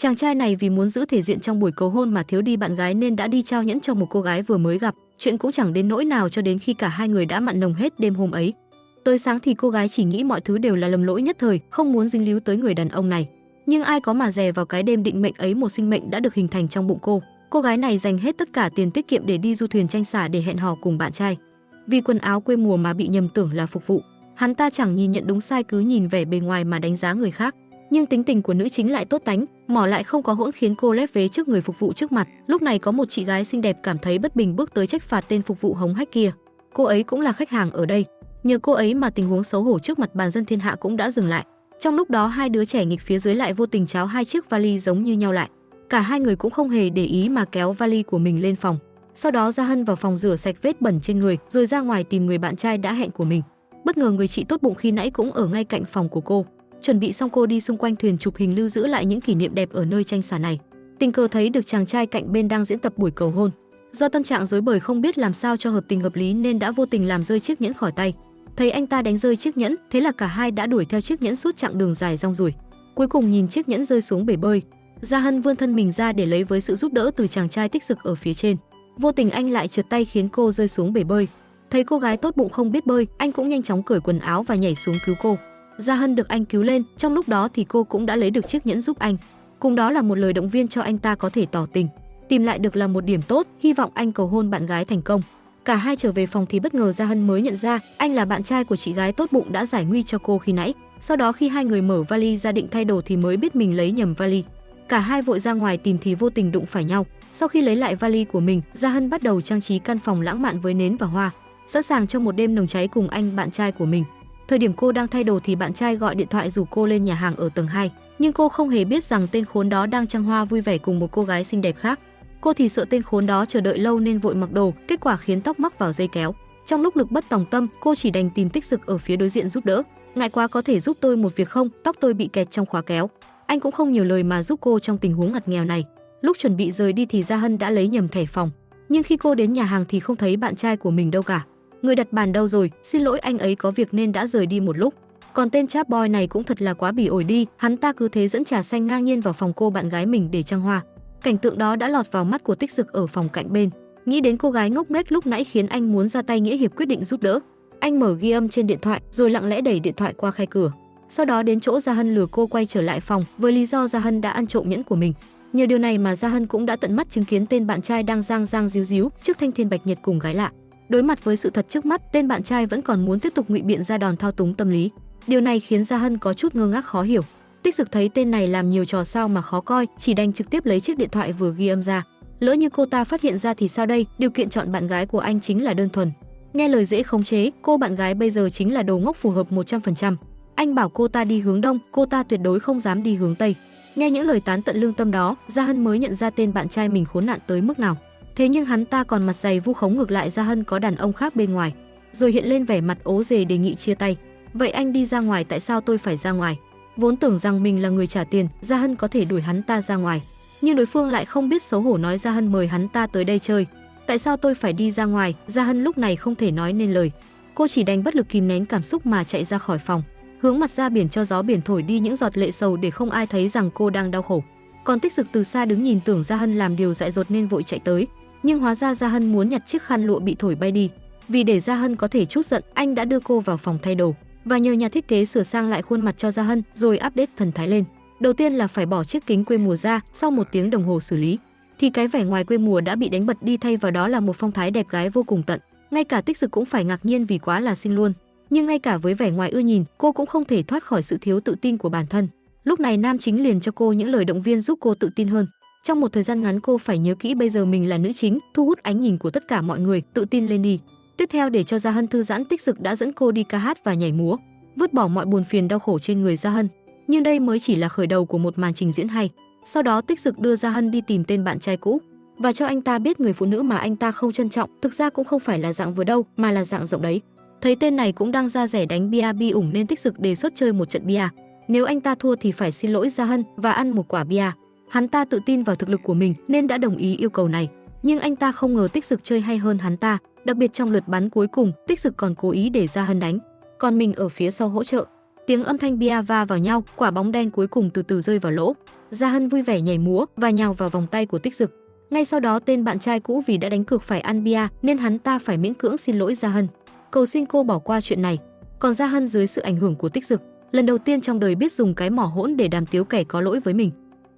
Chàng trai này vì muốn giữ thể diện trong buổi cầu hôn mà thiếu đi bạn gái nên đã đi trao nhẫn cho một cô gái vừa mới gặp. Chuyện cũng chẳng đến nỗi nào cho đến khi cả hai người đã mặn nồng hết đêm hôm ấy. Tới sáng thì cô gái chỉ nghĩ mọi thứ đều là lầm lỗi nhất thời, không muốn dính líu tới người đàn ông này. Nhưng ai có mà dè vào cái đêm định mệnh ấy, một sinh mệnh đã được hình thành trong bụng cô. Cô gái này dành hết tất cả tiền tiết kiệm để đi du thuyền tranh xả để hẹn hò cùng bạn trai. Vì quần áo quê mùa mà bị nhầm tưởng là phục vụ. Hắn ta chẳng nhìn nhận đúng sai, cứ nhìn vẻ bề ngoài mà đánh giá người khác. Nhưng tính tình của nữ chính lại tốt tánh, mỏ lại không có hỗn, khiến cô lép vế trước người phục vụ trước mặt. Lúc này có một chị gái xinh đẹp cảm thấy bất bình bước tới trách phạt tên phục vụ hống hách kia. Cô ấy cũng là khách hàng ở đây. Nhờ cô ấy mà tình huống xấu hổ trước mặt bàn dân thiên hạ cũng đã dừng lại. Trong lúc đó hai đứa trẻ nghịch phía dưới lại vô tình tráo hai chiếc vali giống như nhau lại. Cả hai người cũng không hề để ý mà kéo vali của mình lên phòng. Sau đó Gia Hân vào phòng rửa sạch vết bẩn trên người, rồi ra ngoài tìm người bạn trai đã hẹn của mình. Bất ngờ người chị tốt bụng khi nãy cũng ở ngay cạnh phòng của cô. Chuẩn bị xong cô đi xung quanh thuyền chụp hình lưu giữ lại những kỷ niệm đẹp ở nơi tranh xả này. Tình cờ thấy được chàng trai cạnh bên đang diễn tập buổi cầu hôn. Do tâm trạng rối bời không biết làm sao cho hợp tình hợp lý nên đã vô tình làm rơi chiếc nhẫn khỏi tay. Thấy anh ta đánh rơi chiếc nhẫn, thế là cả hai đã đuổi theo chiếc nhẫn suốt chặng đường dài rong ruổi. Cuối cùng nhìn chiếc nhẫn rơi xuống bể bơi, Gia Hân vươn thân mình ra để lấy với sự giúp đỡ từ chàng trai tích dực ở phía trên. Vô tình anh lại trượt tay khiến cô rơi xuống bể bơi. Thấy cô gái tốt bụng không biết bơi, anh cũng nhanh chóng cởi quần áo và nhảy xuống cứu cô. Gia Hân được anh cứu lên, trong lúc đó thì cô cũng đã lấy được chiếc nhẫn giúp anh. Cùng đó là một lời động viên cho anh ta có thể tỏ tình. Tìm lại được là một điểm tốt, hy vọng anh cầu hôn bạn gái thành công. Cả hai trở về phòng thì bất ngờ Gia Hân mới nhận ra anh là bạn trai của chị gái tốt bụng đã giải nguy cho cô khi nãy. Sau đó khi hai người mở vali ra định thay đồ thì mới biết mình lấy nhầm vali. Cả hai vội ra ngoài tìm thì vô tình đụng phải nhau. Sau khi lấy lại vali của mình, Gia Hân bắt đầu trang trí căn phòng lãng mạn với nến và hoa, sẵn sàng cho một đêm nồng cháy cùng anh bạn trai của mình. Thời điểm cô đang thay đồ thì bạn trai gọi điện thoại rủ cô lên nhà hàng ở tầng 2, nhưng cô không hề biết rằng tên khốn đó đang trăng hoa vui vẻ cùng một cô gái xinh đẹp khác. Cô thì sợ tên khốn đó chờ đợi lâu nên vội mặc đồ, kết quả khiến tóc mắc vào dây kéo. Trong lúc lực bất tòng tâm, cô chỉ đành tìm tích dực ở phía đối diện giúp đỡ. Ngại quá, có thể giúp tôi một việc không? Tóc tôi bị kẹt trong khóa kéo. Anh cũng không nhiều lời mà giúp cô trong tình huống ngặt nghèo này. Lúc chuẩn bị rời đi thì Gia Hân đã lấy nhầm thẻ phòng, nhưng khi cô đến nhà hàng thì không thấy bạn trai của mình đâu cả. Người đặt bàn đâu rồi? Xin lỗi, anh ấy có việc nên đã rời đi một lúc. Còn tên chap boy này cũng thật là quá bỉ ổi đi, hắn ta cứ thế dẫn trà xanh ngang nhiên vào phòng cô bạn gái mình để trăng hoa. Cảnh tượng đó đã lọt vào mắt của tích dực ở phòng cạnh bên. Nghĩ đến cô gái ngốc nghếch lúc nãy khiến anh muốn ra tay nghĩa hiệp, quyết định giúp đỡ. Anh mở ghi âm trên điện thoại rồi lặng lẽ đẩy điện thoại qua khe cửa. Sau đó đến chỗ Gia Hân lừa cô quay trở lại phòng với lý do Gia Hân đã ăn trộm nhẫn của mình. Nhờ điều này mà Gia Hân cũng đã tận mắt chứng kiến tên bạn trai đang giang díu díu trước thanh thiên bạch nhật cùng gái lạ. Đối mặt với sự thật trước mắt, tên bạn trai vẫn còn muốn tiếp tục ngụy biện ra đòn thao túng tâm lý. Điều này khiến Gia Hân có chút ngơ ngác khó hiểu. Tích dực thấy tên này làm nhiều trò sao mà khó coi, chỉ đành trực tiếp lấy chiếc điện thoại vừa ghi âm ra. Lỡ như cô ta phát hiện ra thì sao đây? Điều kiện chọn bạn gái của anh chính là đơn thuần nghe lời dễ khống chế, cô bạn gái bây giờ chính là đồ ngốc phù hợp 100%. Anh bảo cô ta đi hướng đông, cô ta tuyệt đối không dám đi hướng tây. Nghe những lời tán tận lương tâm đó, Gia Hân mới nhận ra tên bạn trai mình khốn nạn tới mức nào. Thế nhưng hắn ta còn mặt dày vu khống ngược lại Gia Hân có đàn ông khác bên ngoài, rồi hiện lên vẻ mặt ố dề đề nghị chia tay. Vậy anh đi ra ngoài, tại sao tôi phải ra ngoài? Vốn tưởng rằng mình là người trả tiền, Gia Hân có thể đuổi hắn ta ra ngoài, nhưng đối phương lại không biết xấu hổ nói Gia Hân mời hắn ta tới đây chơi. Tại sao tôi phải đi ra ngoài? Gia Hân lúc này không thể nói nên lời. Cô chỉ đành bất lực kìm nén cảm xúc mà chạy ra khỏi phòng, hướng mặt ra biển cho gió biển thổi đi những giọt lệ sầu để không ai thấy rằng cô đang đau khổ. Còn tích dực từ xa đứng nhìn tưởng Gia Hân làm điều dại dột nên vội chạy tới, nhưng hóa ra Gia Hân muốn nhặt chiếc khăn lụa bị thổi bay đi. Vì để Gia Hân có thể trút giận, anh đã đưa cô vào phòng thay đồ và nhờ nhà thiết kế sửa sang lại khuôn mặt cho Gia Hân rồi update thần thái lên. Đầu tiên là phải bỏ chiếc kính quê mùa ra, sau 1 tiếng đồng hồ xử lý thì cái vẻ ngoài quê mùa đã bị đánh bật đi, thay vào đó là một phong thái đẹp gái vô cùng tận. Ngay cả tích dực cũng phải ngạc nhiên vì quá là xinh luôn. Nhưng ngay cả với vẻ ngoài ưa nhìn, cô cũng không thể thoát khỏi sự thiếu tự tin của bản thân. Lúc này nam chính liền cho cô những lời động viên giúp cô tự tin hơn. Trong một thời gian ngắn cô phải nhớ kỹ bây giờ mình là nữ chính, thu hút ánh nhìn của tất cả mọi người, tự tin lên đi. Tiếp theo để cho Gia Hân thư giãn, tích dực đã dẫn cô đi ca hát và nhảy múa, vứt bỏ mọi buồn phiền đau khổ trên người Gia Hân. Nhưng đây mới chỉ là khởi đầu của một màn trình diễn hay. Sau đó tích dực đưa Gia Hân đi tìm tên bạn trai cũ và cho anh ta biết người phụ nữ mà anh ta không trân trọng thực ra cũng không phải là dạng vừa đâu mà là dạng rộng đấy. Thấy tên này cũng đang ra rẻ đánh bia bi ủng nên tích dực đề xuất chơi một trận bia. Nếu anh ta thua thì phải xin lỗi Gia Hân và ăn một quả bia. Hắn ta tự tin vào thực lực của mình nên đã đồng ý yêu cầu này. Nhưng anh ta không ngờ tích dực chơi hay hơn hắn ta, đặc biệt trong lượt bắn cuối cùng, tích dực còn cố ý để Gia Hân đánh, còn mình ở phía sau hỗ trợ. Tiếng âm thanh bia va vào nhau, quả bóng đen cuối cùng từ từ rơi vào lỗ. Gia Hân vui vẻ nhảy múa và nhào vào vòng tay của Tích Dực. Ngay sau đó tên bạn trai cũ vì đã đánh cược phải ăn bia nên hắn ta phải miễn cưỡng xin lỗi Gia Hân, cầu xin cô bỏ qua chuyện này. Còn Gia Hân dưới sự ảnh hưởng của Tích Dực, lần đầu tiên trong đời biết dùng cái mỏ hỗn để đàm tiếu kẻ có lỗi với mình,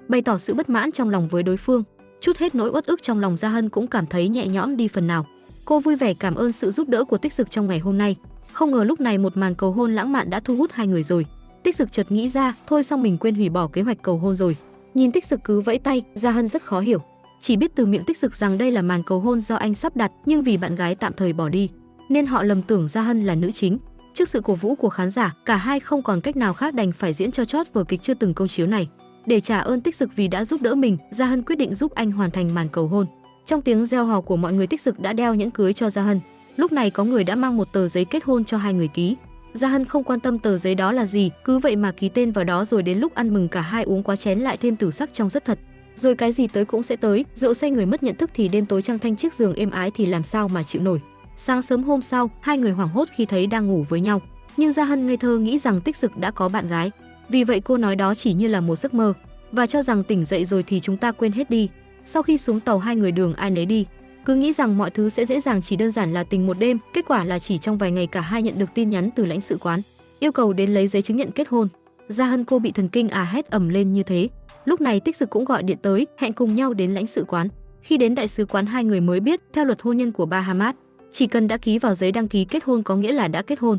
bày tỏ sự bất mãn trong lòng với đối phương. Chút hết nỗi uất ức trong lòng, Gia Hân cũng cảm thấy nhẹ nhõm đi phần nào. Cô vui vẻ cảm ơn sự giúp đỡ của Tích Dực trong ngày hôm nay. Không ngờ lúc này một màn cầu hôn lãng mạn đã thu hút hai người rồi. Tích Dực chợt nghĩ ra, thôi xong mình quên hủy bỏ kế hoạch cầu hôn rồi. Nhìn Tích Dực cứ vẫy tay, Gia Hân rất khó hiểu. Chỉ biết từ miệng Tích Dực rằng đây là màn cầu hôn do anh sắp đặt, nhưng vì bạn gái tạm thời bỏ đi, nên họ lầm tưởng Gia Hân là nữ chính. Trước sự cổ vũ của khán giả, cả hai không còn cách nào khác đành phải diễn cho chót vở kịch chưa từng công chiếu này. Để trả ơn Tích Dực vì đã giúp đỡ mình, Gia Hân quyết định giúp anh hoàn thành màn cầu hôn. Trong tiếng reo hò của mọi người, Tích Dực đã đeo nhẫn cưới cho Gia Hân. Lúc này có người đã mang một tờ giấy kết hôn cho hai người ký. Gia Hân không quan tâm tờ giấy đó là gì, cứ vậy mà ký tên vào đó, rồi đến lúc ăn mừng cả hai uống quá chén lại thêm tử sắc trong rất thật. Rồi cái gì tới cũng sẽ tới, rượu say người mất nhận thức thì đêm tối trăng thanh chiếc giường êm ái thì làm sao mà chịu nổi. Sáng sớm hôm sau, hai người hoảng hốt khi thấy đang ngủ với nhau. Nhưng Gia Hân ngây thơ nghĩ rằng Tích Dực đã có bạn gái. Vì vậy cô nói đó chỉ như là một giấc mơ và cho rằng tỉnh dậy rồi thì chúng ta quên hết đi. Sau khi xuống tàu, hai người đường ai nấy đi, cứ nghĩ rằng mọi thứ sẽ dễ dàng, chỉ đơn giản là tình một đêm. Kết quả là chỉ trong vài ngày cả hai nhận được tin nhắn từ lãnh sự quán yêu cầu đến lấy giấy chứng nhận kết hôn. Gia Hân cô bị thần kinh à, hét ầm lên như thế. Lúc này Tích Dực cũng gọi điện tới, hẹn cùng nhau đến lãnh sự quán. Khi đến đại sứ quán, hai người mới biết theo luật hôn nhân của Bahamas, chỉ cần đã ký vào giấy đăng ký kết hôn có nghĩa là đã kết hôn.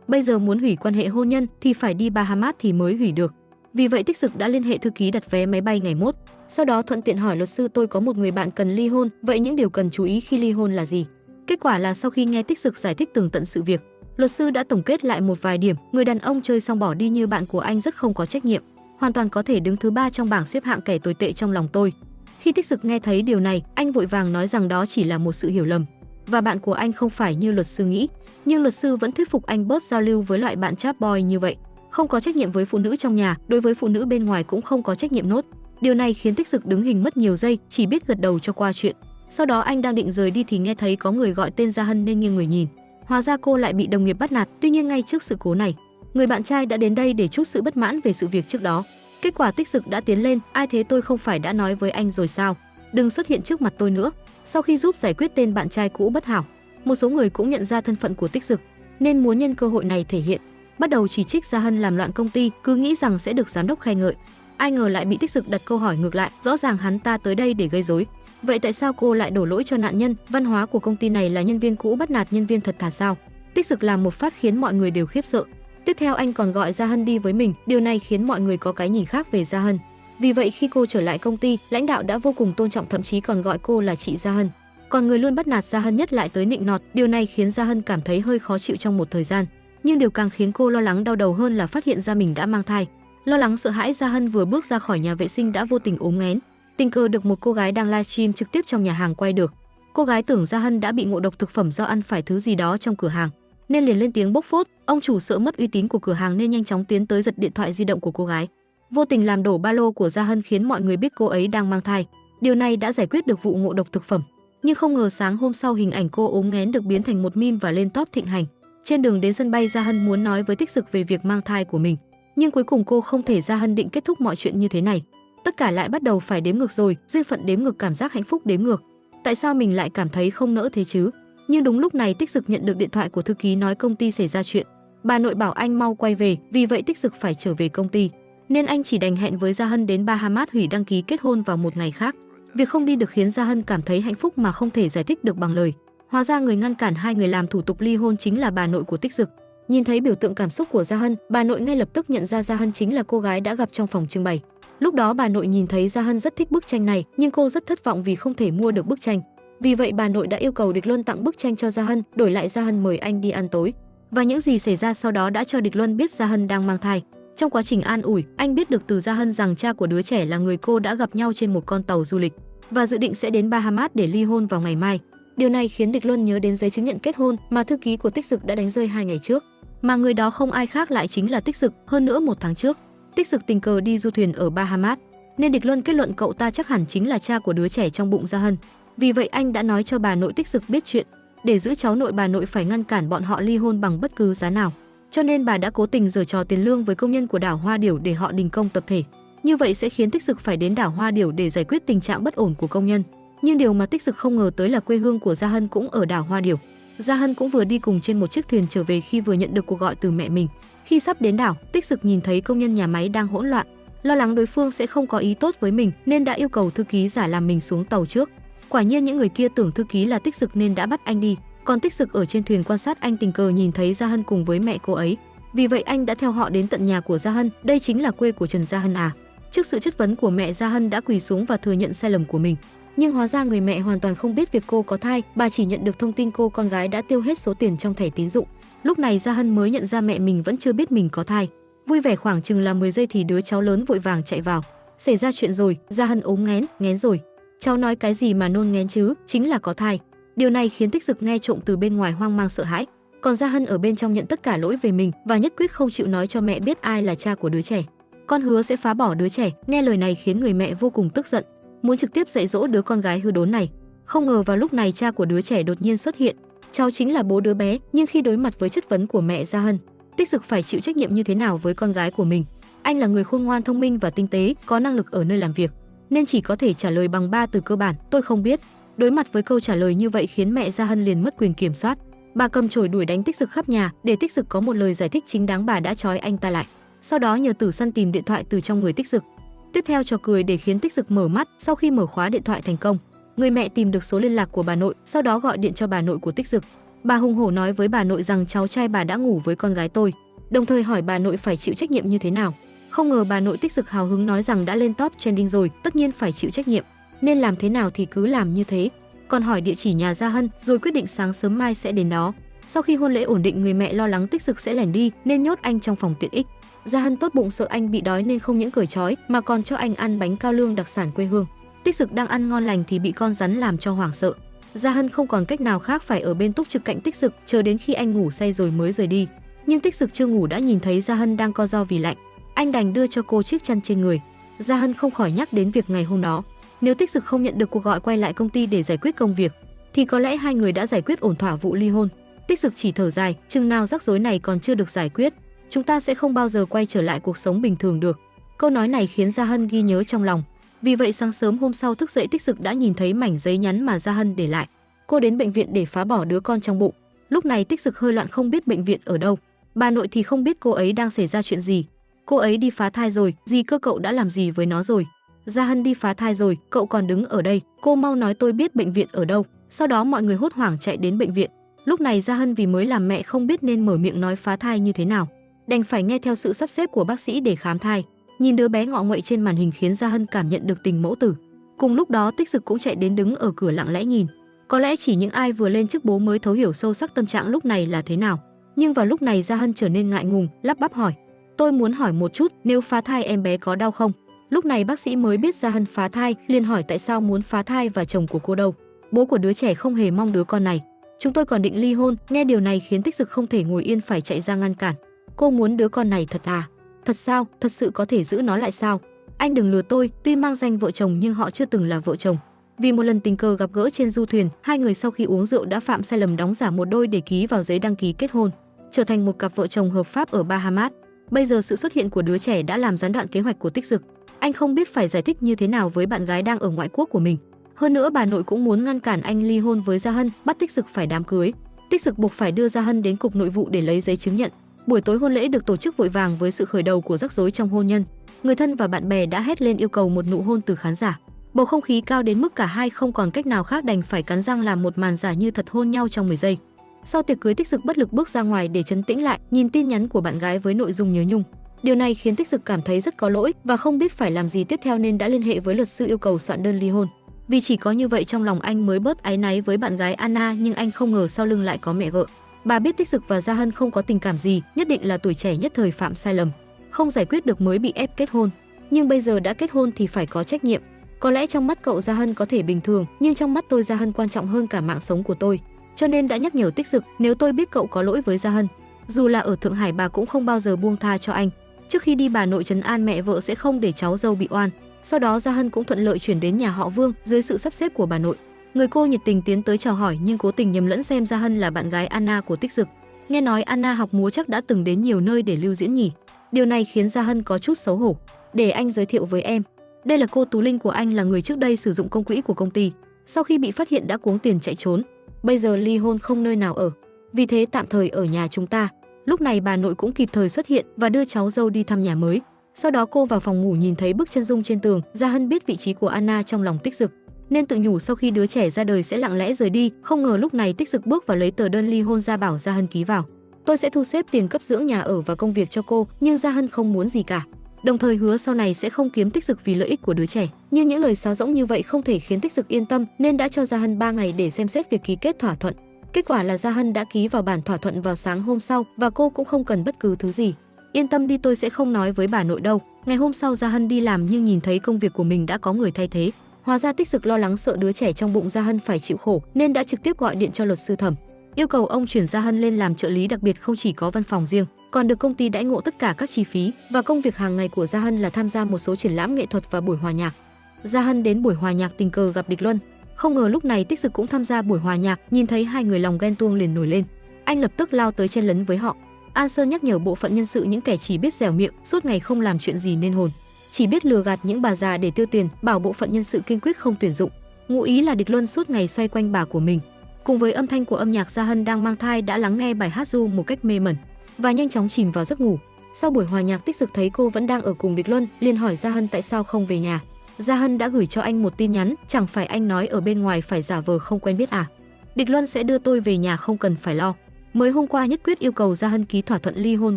Bây giờ muốn hủy quan hệ hôn nhân thì phải đi Bahamas thì mới hủy được. Vì vậy Tích Dực đã liên hệ thư ký đặt vé máy bay ngày mốt. Sau đó thuận tiện hỏi luật sư, tôi có một người bạn cần ly hôn, vậy những điều cần chú ý khi ly hôn là gì? Kết quả là sau khi nghe Tích Dực giải thích tường tận sự việc, luật sư đã tổng kết lại một vài điểm. Người đàn ông chơi xong bỏ đi như bạn của anh rất không có trách nhiệm, hoàn toàn có thể đứng thứ 3 trong bảng xếp hạng kẻ tồi tệ trong lòng tôi. Khi Tích Dực nghe thấy điều này, anh vội vàng nói rằng đó chỉ là một sự hiểu lầm và bạn của anh không phải như luật sư nghĩ. Nhưng luật sư vẫn thuyết phục anh bớt giao lưu với loại bạn chap boy như vậy. Không có trách nhiệm với phụ nữ trong nhà, đối với phụ nữ bên ngoài cũng không có trách nhiệm nốt. Điều này khiến Tích Dực đứng hình mất nhiều giây, chỉ biết gật đầu cho qua chuyện. Sau đó anh đang định rời đi thì nghe thấy có người gọi tên Gia Hân nên nghiêng người nhìn. Hóa ra cô lại bị đồng nghiệp bắt nạt. Tuy nhiên ngay trước sự cố này, người bạn trai đã đến đây để trút sự bất mãn về sự việc trước đó. Kết quả Tích Dực đã tiến lên, ai thế, tôi không phải đã nói với anh rồi sao, đừng xuất hiện trước mặt tôi nữa. Sau khi giúp giải quyết tên bạn trai cũ bất hảo, một số người cũng nhận ra thân phận của Tích Dực nên muốn nhân cơ hội này thể hiện, bắt đầu chỉ trích Gia Hân làm loạn công ty, cứ nghĩ rằng sẽ được giám đốc khen ngợi. Ai ngờ lại bị Tích Dực đặt câu hỏi ngược lại, rõ ràng hắn ta tới đây để gây rối. Vậy tại sao cô lại đổ lỗi cho nạn nhân? Văn hóa của công ty này là nhân viên cũ bắt nạt nhân viên thật thà sao? Tích Dực làm một phát khiến mọi người đều khiếp sợ. Tiếp theo anh còn gọi Gia Hân đi với mình, điều này khiến mọi người có cái nhìn khác về Gia Hân. Vì vậy khi cô trở lại công ty, lãnh đạo đã vô cùng tôn trọng, thậm chí còn gọi cô là chị Gia Hân. Còn người luôn bắt nạt Gia Hân nhất lại tới nịnh nọt, điều này khiến Gia Hân cảm thấy hơi khó chịu trong một thời gian. Nhưng điều càng khiến cô lo lắng đau đầu hơn là phát hiện ra mình đã mang thai. Lo lắng sợ hãi, Gia Hân vừa bước ra khỏi nhà vệ sinh đã vô tình ốm nghén. Tình cờ được một cô gái đang livestream trực tiếp trong nhà hàng quay được. Cô gái tưởng Gia Hân đã bị ngộ độc thực phẩm do ăn phải thứ gì đó trong cửa hàng, nên liền lên tiếng bốc phốt. Ông chủ sợ mất uy tín của cửa hàng nên nhanh chóng tiến tới giật điện thoại di động của cô gái, vô tình làm đổ ba lô của Gia Hân khiến mọi người biết cô ấy đang mang thai. Điều này đã giải quyết được vụ ngộ độc thực phẩm. Nhưng không ngờ sáng hôm sau hình ảnh cô ốm nghén được biến thành một meme và lên top thịnh hành. Trên đường đến sân bay, Gia Hân muốn nói với Tích Dực về việc mang thai của mình, nhưng cuối cùng cô không thể. Gia Hân định kết thúc mọi chuyện như thế này, tất cả lại bắt đầu phải đếm ngược rồi. Duyên phận đếm ngược, cảm giác hạnh phúc đếm ngược. Tại sao mình lại cảm thấy không nỡ thế chứ? Nhưng đúng lúc này Tích Dực nhận được điện thoại của thư ký nói công ty xảy ra chuyện. Bà nội bảo anh mau quay về, vì vậy Tích Dực phải trở về công ty, nên anh chỉ đành hẹn với Gia Hân đến Bahamas hủy đăng ký kết hôn vào một ngày khác. Việc không đi được khiến Gia Hân cảm thấy hạnh phúc mà không thể giải thích được bằng lời. Hóa ra người ngăn cản hai người làm thủ tục ly hôn chính là bà nội của Tích Dực. Nhìn thấy biểu tượng cảm xúc của Gia Hân, bà nội ngay lập tức nhận ra Gia Hân chính là cô gái đã gặp trong phòng trưng bày. Lúc đó bà nội nhìn thấy Gia Hân rất thích bức tranh này, nhưng cô rất thất vọng vì không thể mua được bức tranh. Vì vậy bà nội đã yêu cầu Địch Luân tặng bức tranh cho Gia Hân, đổi lại Gia Hân mời anh đi ăn tối. Và những gì xảy ra sau đó đã cho Địch Luân biết Gia Hân đang mang thai. Trong quá trình an ủi, anh biết được từ Gia Hân rằng cha của đứa trẻ là người cô đã gặp nhau trên một con tàu du lịch và dự định sẽ đến Bahamas để ly hôn vào ngày mai. Điều này khiến Địch Luân nhớ đến giấy chứng nhận kết hôn mà thư ký của Tích Dực đã đánh rơi 2 ngày trước, mà người đó không ai khác lại chính là Tích Dực. Hơn nữa 1 tháng trước, Tích Dực tình cờ đi du thuyền ở Bahamas, nên Địch Luân kết luận cậu ta chắc hẳn chính là cha của đứa trẻ trong bụng Gia Hân. Vì vậy anh đã nói cho bà nội Tích Dực biết chuyện. Để giữ cháu nội, bà nội phải ngăn cản bọn họ ly hôn bằng bất cứ giá nào. Cho nên bà đã cố tình giở trò tiền lương với công nhân của đảo Hoa Điểu để họ đình công tập thể. Như vậy sẽ khiến Tích Dực phải đến đảo Hoa Điểu để giải quyết tình trạng bất ổn của công nhân. Nhưng điều mà Tích Dực không ngờ tới là quê hương của Gia Hân cũng ở đảo Hoa Điểu. Gia Hân cũng vừa đi cùng trên một chiếc thuyền trở về khi vừa nhận được cuộc gọi từ mẹ mình. Khi sắp đến đảo, Tích Dực nhìn thấy công nhân nhà máy đang hỗn loạn, lo lắng đối phương sẽ không có ý tốt với mình nên đã yêu cầu thư ký giả làm mình xuống tàu trước. Quả nhiên những người kia tưởng thư ký là Tích Dực nên đã bắt anh đi, còn Tích Dực ở trên thuyền quan sát, anh tình cờ nhìn thấy Gia Hân cùng với mẹ cô ấy. Vì vậy anh đã theo họ đến tận nhà của Gia Hân, đây chính là quê của Trần Gia Hân à. Trước sự chất vấn của mẹ, Gia Hân đã quỳ xuống và thừa nhận sai lầm của mình. Nhưng hóa ra người mẹ hoàn toàn không biết việc cô có thai, bà chỉ nhận được thông tin cô con gái đã tiêu hết số tiền trong thẻ tín dụng. Lúc này Gia Hân mới nhận ra mẹ mình vẫn chưa biết mình có thai. Vui vẻ khoảng chừng là 10 giây thì đứa cháu lớn vội vàng chạy vào. Xảy ra chuyện rồi, Gia Hân ốm nghén rồi. Cháu nói cái gì mà nôn nghén chứ, chính là có thai. Điều này khiến Tích Dực nghe trộm từ bên ngoài hoang mang sợ hãi. Còn Gia Hân ở bên trong nhận tất cả lỗi về mình và nhất quyết không chịu nói cho mẹ biết ai là cha của đứa trẻ. Con hứa sẽ phá bỏ đứa trẻ. Nghe lời này khiến người mẹ vô cùng tức giận, muốn trực tiếp dạy dỗ đứa con gái hư đốn này. Không ngờ vào lúc này cha của đứa trẻ đột nhiên xuất hiện. Cháu chính là bố đứa bé, nhưng khi đối mặt với chất vấn của mẹ Gia Hân, Tích Dực phải chịu trách nhiệm như thế nào với con gái của mình. Anh là người khôn ngoan, thông minh và tinh tế, có năng lực ở nơi làm việc, nên chỉ có thể trả lời bằng 3 từ cơ bản: tôi không biết. Đối mặt với câu trả lời như vậy khiến mẹ Gia Hân liền mất quyền kiểm soát. Bà cầm chổi đuổi đánh Tích Dực khắp nhà. Để Tích Dực có một lời giải thích chính đáng, bà đã trói anh ta lại. Sau đó nhờ Tử Săn tìm điện thoại từ trong người Tích Dực. Tiếp theo trò cười để khiến Tích Dực mở mắt. Sau khi mở khóa điện thoại thành công, người mẹ tìm được số liên lạc của bà nội, sau đó gọi điện cho bà nội của Tích Dực. Bà hùng hổ nói với bà nội rằng cháu trai bà đã ngủ với con gái tôi, đồng thời hỏi bà nội phải chịu trách nhiệm như thế nào. Không ngờ bà nội Tích Dực hào hứng nói rằng đã lên top trending rồi, tất nhiên phải chịu trách nhiệm, nên làm thế nào thì cứ làm như thế. Còn hỏi địa chỉ nhà Gia Hân, rồi quyết định sáng sớm mai sẽ đến đó. Sau khi hôn lễ ổn định, người mẹ lo lắng Tích Dực sẽ lẻn đi nên nhốt anh trong phòng tiện ích. Gia Hân tốt bụng sợ anh bị đói nên không những cởi trói mà còn cho anh ăn bánh cao lương đặc sản quê hương. Tích Dực đang ăn ngon lành thì bị con rắn làm cho hoảng sợ. Gia Hân không còn cách nào khác phải ở bên túc trực cạnh Tích Dực, chờ đến khi anh ngủ say rồi mới rời đi. Nhưng Tích Dực chưa ngủ đã nhìn thấy Gia Hân đang co ro vì lạnh. Anh đành đưa cho cô chiếc chăn trên người. Gia Hân không khỏi nhắc đến việc ngày hôm đó, nếu Tích Dực không nhận được cuộc gọi quay lại công ty để giải quyết công việc, thì có lẽ hai người đã giải quyết ổn thỏa vụ ly hôn. Tích Dực chỉ thở dài, chừng nào rắc rối này còn chưa được giải quyết, chúng ta sẽ không bao giờ quay trở lại cuộc sống bình thường được. Câu nói này khiến Gia Hân ghi nhớ trong lòng. Vì vậy sáng sớm hôm sau thức dậy, Tích Dực đã nhìn thấy mảnh giấy nhắn mà Gia Hân để lại. Cô đến bệnh viện để phá bỏ đứa con trong bụng. Lúc này Tích Dực hơi loạn, không biết bệnh viện ở đâu. Bà nội thì không biết cô ấy đang xảy ra chuyện gì. Cô ấy đi phá thai rồi, dì Cơ cậu đã làm gì với nó rồi? Gia Hân đi phá thai rồi, cậu còn đứng ở đây, cô mau nói tôi biết bệnh viện ở đâu. Sau đó mọi người hốt hoảng chạy đến bệnh viện. Lúc này Gia Hân vì mới làm mẹ không biết nên mở miệng nói phá thai như thế nào, đành phải nghe theo sự sắp xếp của bác sĩ để khám thai. Nhìn đứa bé ngọ nguậy trên màn hình khiến Gia Hân cảm nhận được tình mẫu tử. Cùng lúc đó Tích Dực cũng chạy đến đứng ở cửa lặng lẽ nhìn. Có lẽ chỉ những ai vừa lên chức bố mới thấu hiểu sâu sắc tâm trạng lúc này là thế nào. Nhưng vào lúc này Gia Hân trở nên ngại ngùng, lắp bắp hỏi: tôi muốn hỏi một chút, nếu phá thai em bé có đau không? Lúc này bác sĩ mới biết Gia Hân phá thai, liền hỏi tại sao muốn phá thai và chồng của cô đâu. Bố của đứa trẻ không hề mong đứa con này. Chúng tôi còn định ly hôn. Nghe điều này khiến Tích Dực không thể ngồi yên, phải chạy ra ngăn cản. Cô muốn đứa con này thật à? Thật sao? Thật sự có thể giữ nó lại sao? Anh đừng lừa tôi, tuy mang danh vợ chồng nhưng họ chưa từng là vợ chồng. Vì một lần tình cờ gặp gỡ trên du thuyền, hai người sau khi uống rượu đã phạm sai lầm đóng giả một đôi để ký vào giấy đăng ký kết hôn, trở thành một cặp vợ chồng hợp pháp ở Bahamas. Bây giờ sự xuất hiện của đứa trẻ đã làm gián đoạn kế hoạch của Tích Dực. Anh không biết phải giải thích như thế nào với bạn gái đang ở ngoại quốc của mình. Hơn nữa bà nội cũng muốn ngăn cản anh ly hôn với Gia Hân, bắt Tích Dực phải đám cưới. Tích Dực buộc phải đưa Gia Hân đến cục nội vụ để lấy giấy chứng nhận. Buổi tối hôn lễ được tổ chức vội vàng với sự khởi đầu của rắc rối trong hôn nhân. Người thân và bạn bè đã hét lên yêu cầu một nụ hôn từ khán giả. Bầu không khí cao đến mức cả hai không còn cách nào khác, đành phải cắn răng làm một màn giả như thật hôn nhau trong 10 giây. Sau tiệc cưới, Tích Dực bất lực bước ra ngoài để trấn tĩnh lại, nhìn tin nhắn của bạn gái với nội dung nhớ nhung. Điều này khiến Tích Dực cảm thấy rất có lỗi và không biết phải làm gì tiếp theo nên đã liên hệ với luật sư yêu cầu soạn đơn ly hôn. Vì chỉ có như vậy trong lòng anh mới bớt áy náy với bạn gái Anna, nhưng anh không ngờ sau lưng lại có mẹ vợ. Bà biết Tích Dực và Gia Hân không có tình cảm gì, nhất định là tuổi trẻ nhất thời phạm sai lầm, không giải quyết được mới bị ép kết hôn. Nhưng bây giờ đã kết hôn thì phải có trách nhiệm. Có lẽ trong mắt cậu Gia Hân có thể bình thường, nhưng trong mắt tôi Gia Hân quan trọng hơn cả mạng sống của tôi. Cho nên đã nhắc nhở Tích Dực, nếu tôi biết cậu có lỗi với Gia Hân, dù là ở Thượng Hải bà cũng không bao giờ buông tha cho anh. Trước khi đi bà nội trấn an mẹ vợ sẽ không để cháu dâu bị oan. Sau đó Gia Hân cũng thuận lợi chuyển đến nhà họ Vương dưới sự sắp xếp của bà nội. Người cô nhiệt tình tiến tới chào hỏi nhưng cố tình nhầm lẫn xem Gia Hân là bạn gái Anna của Tích Dực. Nghe nói Anna học múa chắc đã từng đến nhiều nơi để lưu diễn nhỉ. Điều này khiến Gia Hân có chút xấu hổ. để anh giới thiệu với em. Đây là cô Tú Linh của anh, là người trước đây sử dụng công quỹ của công ty. Sau khi bị phát hiện đã cuống tiền chạy trốn. Bây giờ ly hôn không nơi nào ở. Vì thế tạm thời ở nhà chúng ta. Lúc này bà nội cũng kịp thời xuất hiện và đưa cháu dâu đi thăm nhà mới. Sau đó cô vào phòng ngủ nhìn thấy bức chân dung trên tường. Gia Hân biết vị trí của Anna trong lòng Tích Dực, nên tự nhủ sau khi đứa trẻ ra đời sẽ lặng lẽ rời đi. Không ngờ lúc này Tích Dực bước vào lấy tờ đơn ly hôn ra bảo Gia Hân ký vào. Tôi sẽ thu xếp tiền cấp dưỡng nhà ở và công việc cho cô, nhưng Gia Hân không muốn gì cả. Đồng thời hứa sau này sẽ không kiếm Tích Dực vì lợi ích của đứa trẻ. Nhưng những lời sáo rỗng như vậy không thể khiến Tích Dực yên tâm, nên đã cho Gia Hân 3 ngày để xem xét việc ký kết thỏa thuận. Kết quả là Gia Hân đã ký vào bản thỏa thuận vào sáng hôm sau và cô cũng không cần bất cứ thứ gì. Yên tâm đi, tôi sẽ không nói với bà nội đâu. Ngày hôm sau Gia Hân đi làm nhưng nhìn thấy công việc của mình đã có người thay thế. Hóa ra Tích Dực lo lắng sợ đứa trẻ trong bụng Gia Hân phải chịu khổ nên đã trực tiếp gọi điện cho luật sư Thẩm, yêu cầu ông chuyển Gia Hân lên làm trợ lý đặc biệt, không chỉ có văn phòng riêng, còn được công ty đãi ngộ tất cả các chi phí, và công việc hàng ngày của Gia Hân là tham gia một số triển lãm nghệ thuật và buổi hòa nhạc. Gia Hân đến buổi hòa nhạc tình cờ gặp Địch Luân. Không ngờ lúc này Tích Dực cũng tham gia buổi hòa nhạc, nhìn thấy hai người lòng ghen tuông liền nổi lên. Anh lập tức lao tới chen lấn với họ. An Sơn nhắc nhở bộ phận nhân sự những kẻ chỉ biết dẻo miệng, suốt ngày không làm chuyện gì nên hồn, chỉ biết lừa gạt những bà già để tiêu tiền, bảo bộ phận nhân sự kiên quyết không tuyển dụng. Ngụ ý là Địch Luân suốt ngày xoay quanh bà của mình. Cùng với âm thanh của âm nhạc, Gia Hân đang mang thai đã lắng nghe bài hát ru một cách mê mẩn và nhanh chóng chìm vào giấc ngủ. Sau buổi hòa nhạc, Tích Dực thấy cô vẫn đang ở cùng Địch Luân, liền hỏi Gia Hân tại sao không về nhà. Gia Hân đã gửi cho anh một tin nhắn, chẳng phải anh nói ở bên ngoài phải giả vờ không quen biết à? Địch Luân sẽ đưa tôi về nhà, không cần phải lo. Mới hôm qua nhất quyết yêu cầu Gia Hân ký thỏa thuận ly hôn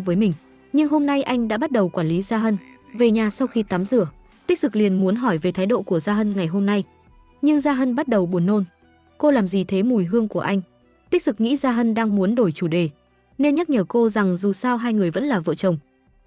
với mình, nhưng hôm nay anh đã bắt đầu quản lý Gia Hân. Về nhà sau khi tắm rửa, Tích Dực liền muốn hỏi về thái độ của Gia Hân ngày hôm nay, nhưng Gia Hân bắt đầu buồn nôn. Cô làm gì thế, mùi hương của anh? Tích Dực nghĩ Gia Hân đang muốn đổi chủ đề, nên nhắc nhở cô rằng dù sao hai người vẫn là vợ chồng,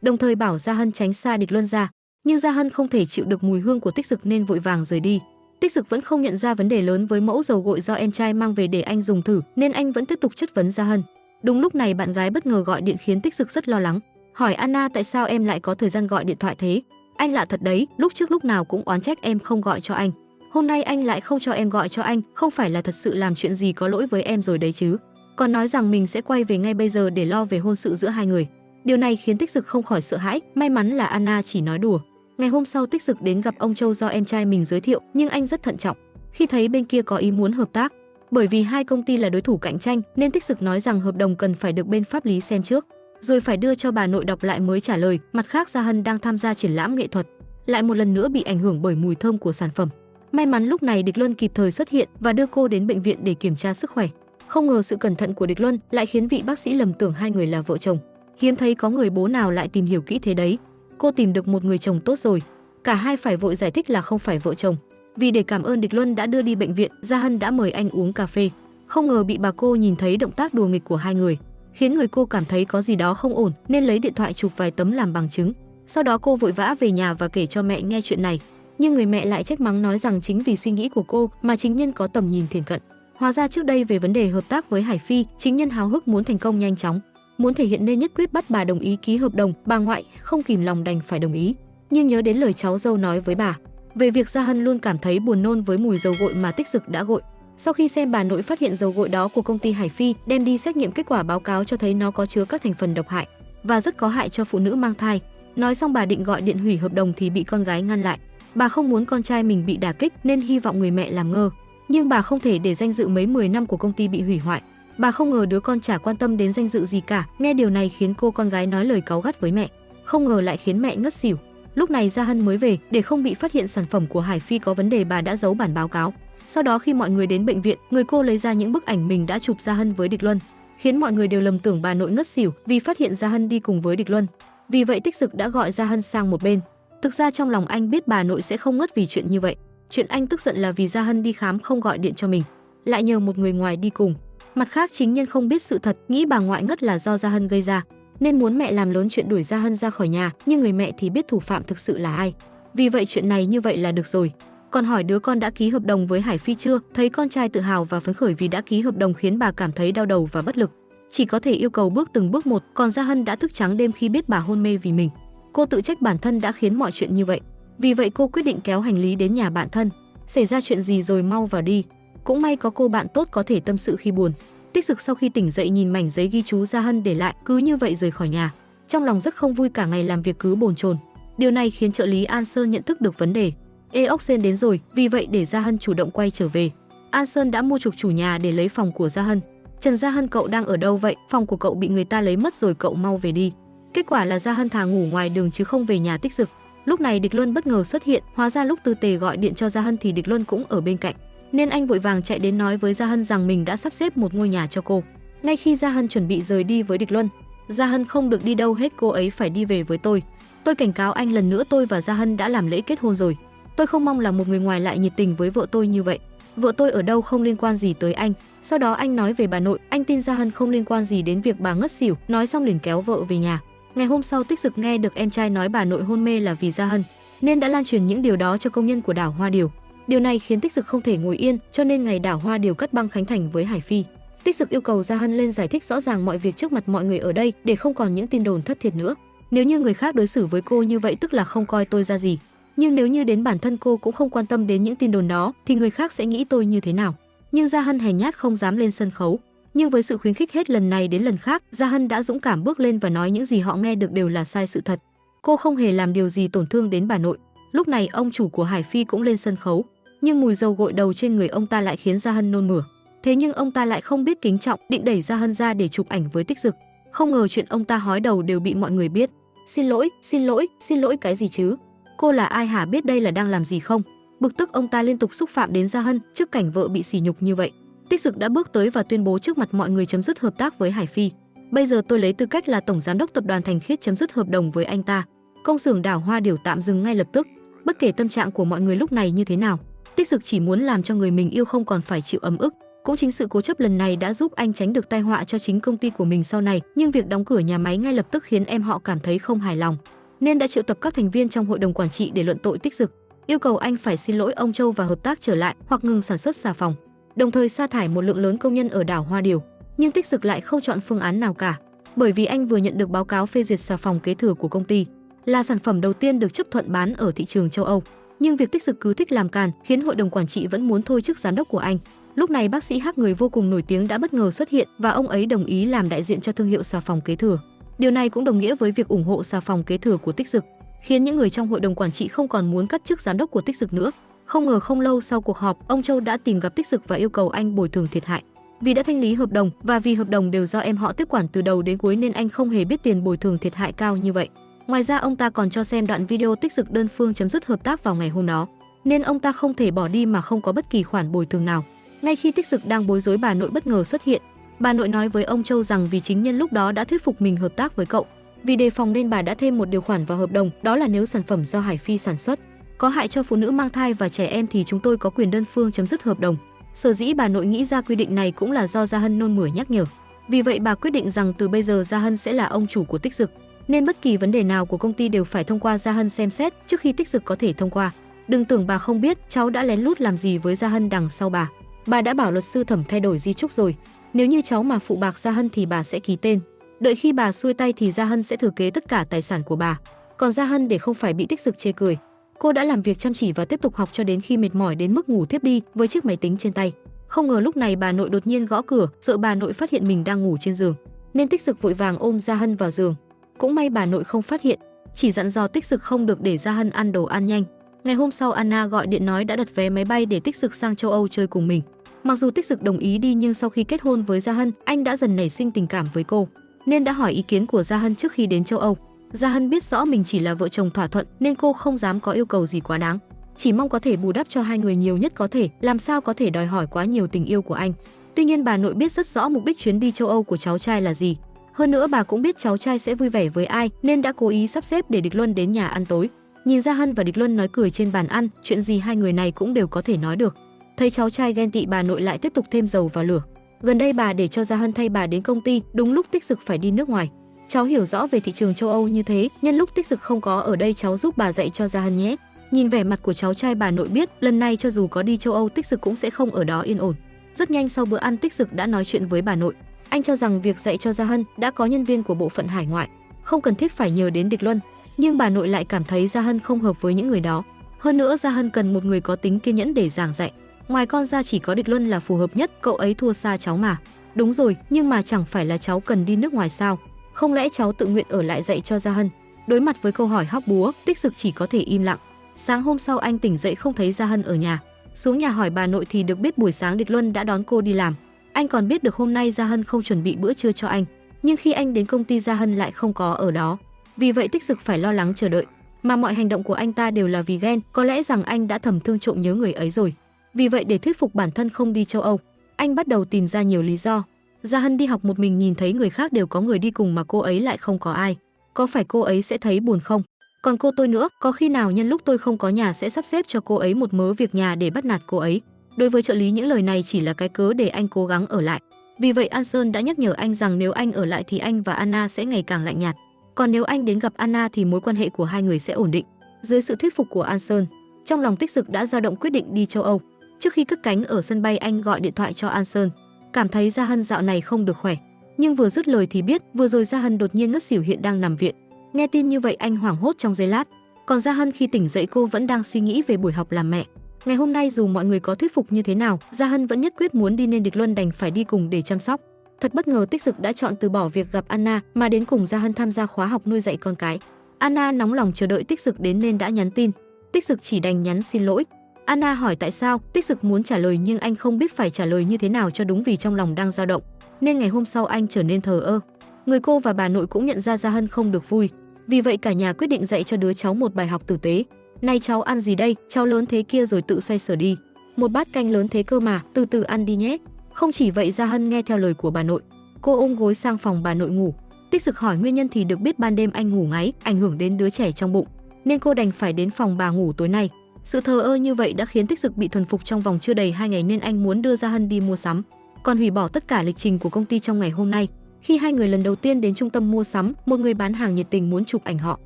đồng thời bảo Gia Hân tránh xa Địch Luân ra. Nhưng Gia Hân không thể chịu được mùi hương của Tích Dực nên vội vàng rời đi. Tích Dực vẫn không nhận ra vấn đề lớn với mẫu dầu gội do em trai mang về để anh dùng thử, nên anh vẫn tiếp tục chất vấn Gia Hân. Đúng lúc này bạn gái bất ngờ gọi điện khiến Tích Dực rất lo lắng, hỏi Anna tại sao em lại có thời gian gọi điện thoại thế? Anh lạ thật đấy, lúc trước lúc nào cũng oán trách em không gọi cho anh. Hôm nay anh lại không cho em gọi cho anh, không phải là thật sự làm chuyện gì có lỗi với em rồi đấy chứ? Còn nói rằng mình sẽ quay về ngay bây giờ để lo về hôn sự giữa hai người. Điều này khiến Tích Dực không khỏi sợ hãi, may mắn là Anna chỉ nói đùa. Ngày hôm sau Tích Dực đến gặp ông Châu do em trai mình giới thiệu, nhưng anh rất thận trọng khi thấy bên kia có ý muốn hợp tác. Bởi vì hai công ty là đối thủ cạnh tranh nên Tích Dực nói rằng hợp đồng cần phải được bên pháp lý xem trước, rồi phải đưa cho bà nội đọc lại mới trả lời. Mặt khác, Gia Hân đang tham gia triển lãm nghệ thuật, lại một lần nữa bị ảnh hưởng bởi mùi thơm của sản phẩm. May mắn lúc này Địch Luân kịp thời xuất hiện và đưa cô đến bệnh viện để kiểm tra sức khỏe. Không ngờ sự cẩn thận của Địch Luân lại khiến vị bác sĩ lầm tưởng hai người là vợ chồng. Hiếm thấy có người bố nào lại tìm hiểu kỹ thế đấy. Cô tìm được một người chồng tốt rồi. Cả hai phải vội giải thích là không phải vợ chồng. Vì để cảm ơn Địch Luân đã đưa đi bệnh viện, Gia Hân đã mời anh uống cà phê. Không ngờ bị bà cô nhìn thấy động tác đùa nghịch của hai người, khiến người cô cảm thấy có gì đó không ổn nên lấy điện thoại chụp vài tấm làm bằng chứng. Sau đó cô vội vã về nhà và kể cho mẹ nghe chuyện này. Nhưng người mẹ lại trách mắng, nói rằng chính vì suy nghĩ của cô mà Chính Nhân có tầm nhìn thiển cận. Hóa ra trước đây về vấn đề hợp tác với Hải Phi, Chính Nhân háo hức muốn thành công nhanh chóng, muốn thể hiện nên nhất quyết bắt bà đồng ý ký hợp đồng. Bà ngoại không kìm lòng đành phải đồng ý, nhưng nhớ đến lời cháu dâu nói với bà về việc Gia Hân luôn cảm thấy buồn nôn với mùi dầu gội mà Tích Dực đã gội. Sau khi xem bà nội phát hiện dầu gội đó của công ty Hải Phi, đem đi xét nghiệm, kết quả báo cáo cho thấy nó có chứa các thành phần độc hại và rất có hại cho phụ nữ mang thai. Nói xong bà định gọi điện hủy hợp đồng thì bị con gái ngăn lại. Bà không muốn con trai mình bị đả kích nên hy vọng người mẹ làm ngơ. Nhưng bà không thể để danh dự mấy 10 năm của công ty bị hủy hoại. Bà không ngờ đứa con chả quan tâm đến danh dự gì cả. Nghe điều này khiến cô con gái nói lời cáu gắt với mẹ, không ngờ lại khiến mẹ ngất xỉu. Lúc này Gia Hân mới về, để không bị phát hiện sản phẩm của Hải Phi có vấn đề, bà đã giấu bản báo cáo. Sau đó khi mọi người đến bệnh viện, người cô lấy ra những bức ảnh mình đã chụp Gia Hân với Địch Luân, khiến mọi người đều lầm tưởng bà nội ngất xỉu vì phát hiện Gia Hân đi cùng với Địch Luân. Vì vậy Tích Dực đã gọi Gia Hân sang một bên. Thực ra trong lòng anh biết bà nội sẽ không ngất vì chuyện như vậy. Chuyện anh tức giận là vì Gia Hân đi khám không gọi điện cho mình, lại nhờ một người ngoài đi cùng. Mặt khác, Chính Nhân không biết sự thật, nghĩ bà ngoại ngất là do Gia Hân gây ra, nên muốn mẹ làm lớn chuyện đuổi Gia Hân ra khỏi nhà, nhưng người mẹ thì biết thủ phạm thực sự là ai. Vì vậy chuyện này như vậy là được rồi. Còn hỏi đứa con đã ký hợp đồng với Hải Phi chưa? Thấy con trai tự hào và phấn khởi vì đã ký hợp đồng khiến bà cảm thấy đau đầu và bất lực, chỉ có thể yêu cầu bước từng bước một. Còn Gia Hân đã thức trắng đêm khi biết bà hôn mê vì mình. Cô tự trách bản thân đã khiến mọi chuyện như vậy. Vì vậy cô quyết định kéo hành lý đến nhà bạn thân. Xảy ra chuyện gì rồi mau vào đi. Cũng may có cô bạn tốt có thể tâm sự khi buồn. Tích Dực sau khi tỉnh dậy nhìn mảnh giấy ghi chú Gia Hân để lại, cứ như vậy rời khỏi nhà. Trong lòng rất không vui, cả ngày làm việc cứ bồn chồn. Điều này khiến trợ lý An Sơn nhận thức được vấn đề. Ê ốc sen đến rồi, vì vậy để Gia Hân chủ động quay trở về. An Sơn đã mua chuộc chủ nhà để lấy phòng của Gia Hân. Trần Gia Hân, cậu đang ở đâu vậy? Phòng của cậu bị người ta lấy mất rồi, cậu mau về đi. Kết quả là Gia Hân thà ngủ ngoài đường chứ không về nhà Tích Dực. Lúc này Địch Luân bất ngờ xuất hiện, hóa ra lúc Tư Tề gọi điện cho Gia Hân thì Địch Luân cũng ở bên cạnh, nên anh vội vàng chạy đến nói với Gia Hân rằng mình đã sắp xếp một ngôi nhà cho cô. Ngay khi Gia Hân chuẩn bị rời đi với Địch Luân, Gia Hân không được đi đâu hết, cô ấy phải đi về với tôi. Tôi cảnh cáo anh lần nữa, tôi và Gia Hân đã làm lễ kết hôn rồi. Tôi không mong là một người ngoài lại nhiệt tình với vợ tôi như vậy. Vợ tôi ở đâu không liên quan gì tới anh. Sau đó anh nói về bà nội, anh tin Gia Hân không liên quan gì đến việc bà ngất xỉu, nói xong liền kéo vợ về nhà. Ngày hôm sau Tích Dực nghe được em trai nói bà nội hôn mê là vì Gia Hân, nên đã lan truyền những điều đó cho công nhân của đảo Hoa Điều. Điều này khiến Tích Dực không thể ngồi yên, cho nên ngày đảo Hoa Điều cắt băng khánh thành với Hải Phi, Tích Dực yêu cầu Gia Hân lên giải thích rõ ràng mọi việc trước mặt mọi người ở đây để không còn những tin đồn thất thiệt nữa. Nếu như người khác đối xử với cô như vậy tức là không coi tôi ra gì, nhưng nếu như đến bản thân cô cũng không quan tâm đến những tin đồn đó thì người khác sẽ nghĩ tôi như thế nào. Nhưng Gia Hân hèn nhát không dám lên sân khấu. Nhưng với sự khuyến khích hết lần này đến lần khác, Gia Hân đã dũng cảm bước lên và nói những gì họ nghe được đều là sai sự thật. Cô không hề làm điều gì tổn thương đến bà nội. Lúc này ông chủ của Hải Phi cũng lên sân khấu, nhưng mùi dầu gội đầu trên người ông ta lại khiến Gia Hân nôn mửa. Thế nhưng ông ta lại không biết kính trọng, định đẩy Gia Hân ra để chụp ảnh với Tích Dực. Không ngờ chuyện ông ta hói đầu đều bị mọi người biết. Xin lỗi, xin lỗi, xin lỗi cái gì chứ? Cô là ai hả, biết đây là đang làm gì không? Bực tức ông ta liên tục xúc phạm đến Gia Hân trước cảnh vợ bị sỉ nhục như vậy. Tích Dực đã bước tới và tuyên bố trước mặt mọi người chấm dứt hợp tác với Hải Phi. Bây giờ tôi lấy tư cách là tổng giám đốc tập đoàn Thành Khiết chấm dứt hợp đồng với anh ta. Công xưởng đảo Hoa Điều tạm dừng ngay lập tức. Bất kể tâm trạng của mọi người lúc này như thế nào, Tích Dực chỉ muốn làm cho người mình yêu không còn phải chịu ấm ức. Cũng chính sự cố chấp lần này đã giúp anh tránh được tai họa cho chính công ty của mình sau này, nhưng việc đóng cửa nhà máy ngay lập tức khiến em họ cảm thấy không hài lòng, nên đã triệu tập các thành viên trong hội đồng quản trị để luận tội Tích Dực, yêu cầu anh phải xin lỗi ông Châu và hợp tác trở lại hoặc ngừng sản xuất xà phòng, đồng thời sa thải một lượng lớn công nhân ở đảo Hoa Điều. Nhưng Tích Dực lại không chọn phương án nào cả, bởi vì anh vừa nhận được báo cáo phê duyệt xà phòng kế thừa của công ty, là sản phẩm đầu tiên được chấp thuận bán ở thị trường châu Âu. Nhưng việc Tích Dực cứ thích làm càn khiến hội đồng quản trị vẫn muốn thôi chức giám đốc của anh. Lúc này bác sĩ Hắc, người vô cùng nổi tiếng, đã bất ngờ xuất hiện và ông ấy đồng ý làm đại diện cho thương hiệu xà phòng kế thừa. Điều này cũng đồng nghĩa với việc ủng hộ xà phòng kế thừa của Tích Dực, khiến những người trong hội đồng quản trị không còn muốn cắt chức giám đốc của Tích Dực nữa. Không ngờ không lâu sau cuộc họp, ông Châu đã tìm gặp Tích Dực và yêu cầu anh bồi thường thiệt hại. Vì đã thanh lý hợp đồng và vì hợp đồng đều do em họ tiếp quản từ đầu đến cuối nên anh không hề biết tiền bồi thường thiệt hại cao như vậy. Ngoài ra ông ta còn cho xem đoạn video Tích Dực đơn phương chấm dứt hợp tác vào ngày hôm đó, nên ông ta không thể bỏ đi mà không có bất kỳ khoản bồi thường nào. Ngay khi Tích Dực đang bối rối, bà nội bất ngờ xuất hiện. Bà nội nói với ông Châu rằng vì chính nhân lúc đó đã thuyết phục mình hợp tác với cậu, vì đề phòng nên bà đã thêm một điều khoản vào hợp đồng, đó là nếu sản phẩm do Hải Phi sản xuất có hại cho phụ nữ mang thai và trẻ em thì chúng tôi có quyền đơn phương chấm dứt hợp đồng. Sở dĩ bà nội nghĩ ra quy định này cũng là do Gia Hân nôn mửa nhắc nhở. Vì vậy bà quyết định rằng từ bây giờ Gia Hân sẽ là ông chủ của Tích Dực, nên bất kỳ vấn đề nào của công ty đều phải thông qua Gia Hân xem xét trước khi Tích Dực có thể thông qua. Đừng tưởng bà không biết cháu đã lén lút làm gì với Gia Hân đằng sau bà. Bà đã bảo luật sư Thẩm thay đổi di chúc rồi. Nếu như cháu mà phụ bạc Gia Hân thì bà sẽ ký tên. Đợi khi bà xuôi tay thì Gia Hân sẽ thừa kế tất cả tài sản của bà. Còn Gia Hân, để không phải bị Tích Dực chê cười, cô đã làm việc chăm chỉ và tiếp tục học cho đến khi mệt mỏi đến mức ngủ thiếp đi với chiếc máy tính trên tay. Không ngờ lúc này bà nội đột nhiên gõ cửa, sợ bà nội phát hiện mình đang ngủ trên giường, nên Tích Dực vội vàng ôm Gia Hân vào giường. Cũng may bà nội không phát hiện, chỉ dặn dò Tích Dực không được để Gia Hân ăn đồ ăn nhanh. Ngày hôm sau Anna gọi điện nói đã đặt vé máy bay để Tích Dực sang châu Âu chơi cùng mình. Mặc dù Tích Dực đồng ý đi nhưng sau khi kết hôn với Gia Hân, anh đã dần nảy sinh tình cảm với cô, nên đã hỏi ý kiến của Gia Hân trước khi đến châu Âu. Gia Hân biết rõ mình chỉ là vợ chồng thỏa thuận nên cô không dám có yêu cầu gì quá đáng, chỉ mong có thể bù đắp cho hai người nhiều nhất có thể, làm sao có thể đòi hỏi quá nhiều tình yêu của anh. Tuy nhiên bà nội biết rất rõ mục đích chuyến đi châu Âu của cháu trai là gì. Hơn nữa bà cũng biết cháu trai sẽ vui vẻ với ai nên đã cố ý sắp xếp để Địch Luân đến nhà ăn tối. Nhìn Gia Hân và Địch Luân nói cười trên bàn ăn, chuyện gì hai người này cũng đều có thể nói được. Thấy cháu trai ghen tị, bà nội lại tiếp tục thêm dầu vào lửa. Gần đây bà để cho Gia Hân thay bà đến công ty, đúng lúc Tích Dực phải đi nước ngoài. Cháu hiểu rõ về thị trường châu Âu như thế, nhân lúc Tích Dực không có ở đây cháu giúp bà dạy cho Gia Hân nhé. Nhìn vẻ mặt của cháu trai bà nội biết lần này cho dù có đi châu Âu Tích Dực cũng sẽ không ở đó yên ổn. Rất nhanh sau bữa ăn Tích Dực đã nói chuyện với bà nội. Anh cho rằng việc dạy cho Gia Hân đã có nhân viên của bộ phận hải ngoại, không cần thiết phải nhờ đến Địch Luân. Nhưng bà nội lại cảm thấy Gia Hân không hợp với những người đó. Hơn nữa Gia Hân cần một người có tính kiên nhẫn để giảng dạy. Ngoài con ra chỉ có Địch Luân là phù hợp nhất, cậu ấy thua xa cháu mà. Đúng rồi, nhưng mà chẳng phải là cháu cần đi nước ngoài sao? Không lẽ cháu tự nguyện ở lại dạy cho Gia Hân? Đối mặt với câu hỏi hóc búa, Tích Dực chỉ có thể im lặng. Sáng hôm sau anh tỉnh dậy không thấy Gia Hân ở nhà. Xuống nhà hỏi bà nội thì được biết buổi sáng Địch Luân đã đón cô đi làm. Anh còn biết được hôm nay Gia Hân không chuẩn bị bữa trưa cho anh, nhưng khi anh đến công ty Gia Hân lại không có ở đó. Vì vậy Tích Dực phải lo lắng chờ đợi, mà mọi hành động của anh ta đều là vì ghen, có lẽ rằng anh đã thầm thương trộm nhớ người ấy rồi. Vì vậy để thuyết phục bản thân không đi châu Âu, anh bắt đầu tìm ra nhiều lý do. Gia Hân đi học một mình, nhìn thấy người khác đều có người đi cùng mà cô ấy lại không có ai. Có phải cô ấy sẽ thấy buồn không? Còn cô tôi nữa, có khi nào nhân lúc tôi không có nhà sẽ sắp xếp cho cô ấy một mớ việc nhà để bắt nạt cô ấy? Đối với trợ lý những lời này chỉ là cái cớ để anh cố gắng ở lại. Vì vậy An Sơn đã nhắc nhở anh rằng nếu anh ở lại thì anh và Anna sẽ ngày càng lạnh nhạt. Còn nếu anh đến gặp Anna thì mối quan hệ của hai người sẽ ổn định. Dưới sự thuyết phục của An Sơn, trong lòng Tích Dực đã dao động quyết định đi châu Âu. Trước khi cất cánh ở sân bay anh gọi điện thoại cho An Sơn, cảm thấy Gia Hân dạo này không được khỏe. Nhưng vừa dứt lời thì biết vừa rồi Gia Hân đột nhiên ngất xỉu, hiện đang nằm viện. Nghe tin như vậy anh hoảng hốt trong giây lát. Còn Gia Hân khi tỉnh dậy cô vẫn đang suy nghĩ về buổi học làm mẹ. Ngày hôm nay dù mọi người có thuyết phục như thế nào, Gia Hân vẫn nhất quyết muốn đi nên Địch Luân đành phải đi cùng để chăm sóc. Thật bất ngờ Tích Dực đã chọn từ bỏ việc gặp Anna mà đến cùng Gia Hân tham gia khóa học nuôi dạy con cái. Anna nóng lòng chờ đợi Tích Dực đến nên đã nhắn tin. Tích Dực chỉ đành nhắn xin lỗi. Anna hỏi tại sao, Tích Dực muốn trả lời nhưng anh không biết phải trả lời như thế nào cho đúng vì trong lòng đang dao động. Nên ngày hôm sau anh trở nên thờ ơ. Người cô và bà nội cũng nhận ra Gia Hân không được vui. Vì vậy cả nhà quyết định dạy cho đứa cháu một bài học tử tế. Này cháu ăn gì đây, cháu lớn thế kia rồi tự xoay sở đi. Một bát canh lớn thế cơ mà, từ từ ăn đi nhé. Không chỉ vậy Gia Hân nghe theo lời của bà nội. Cô ôm gối sang phòng bà nội ngủ. Tích Dực hỏi nguyên nhân thì được biết ban đêm anh ngủ ngáy, ảnh hưởng đến đứa trẻ trong bụng. Nên cô đành phải đến phòng bà ngủ tối nay. Sự thờ ơ như vậy đã khiến Tích Dực bị thuần phục trong vòng chưa đầy 2 ngày nên anh muốn đưa Gia Hân đi mua sắm. Còn hủy bỏ tất cả lịch trình của công ty trong ngày hôm nay. Khi hai người lần đầu tiên đến trung tâm mua sắm, một người bán hàng nhiệt tình muốn chụp ảnh họ,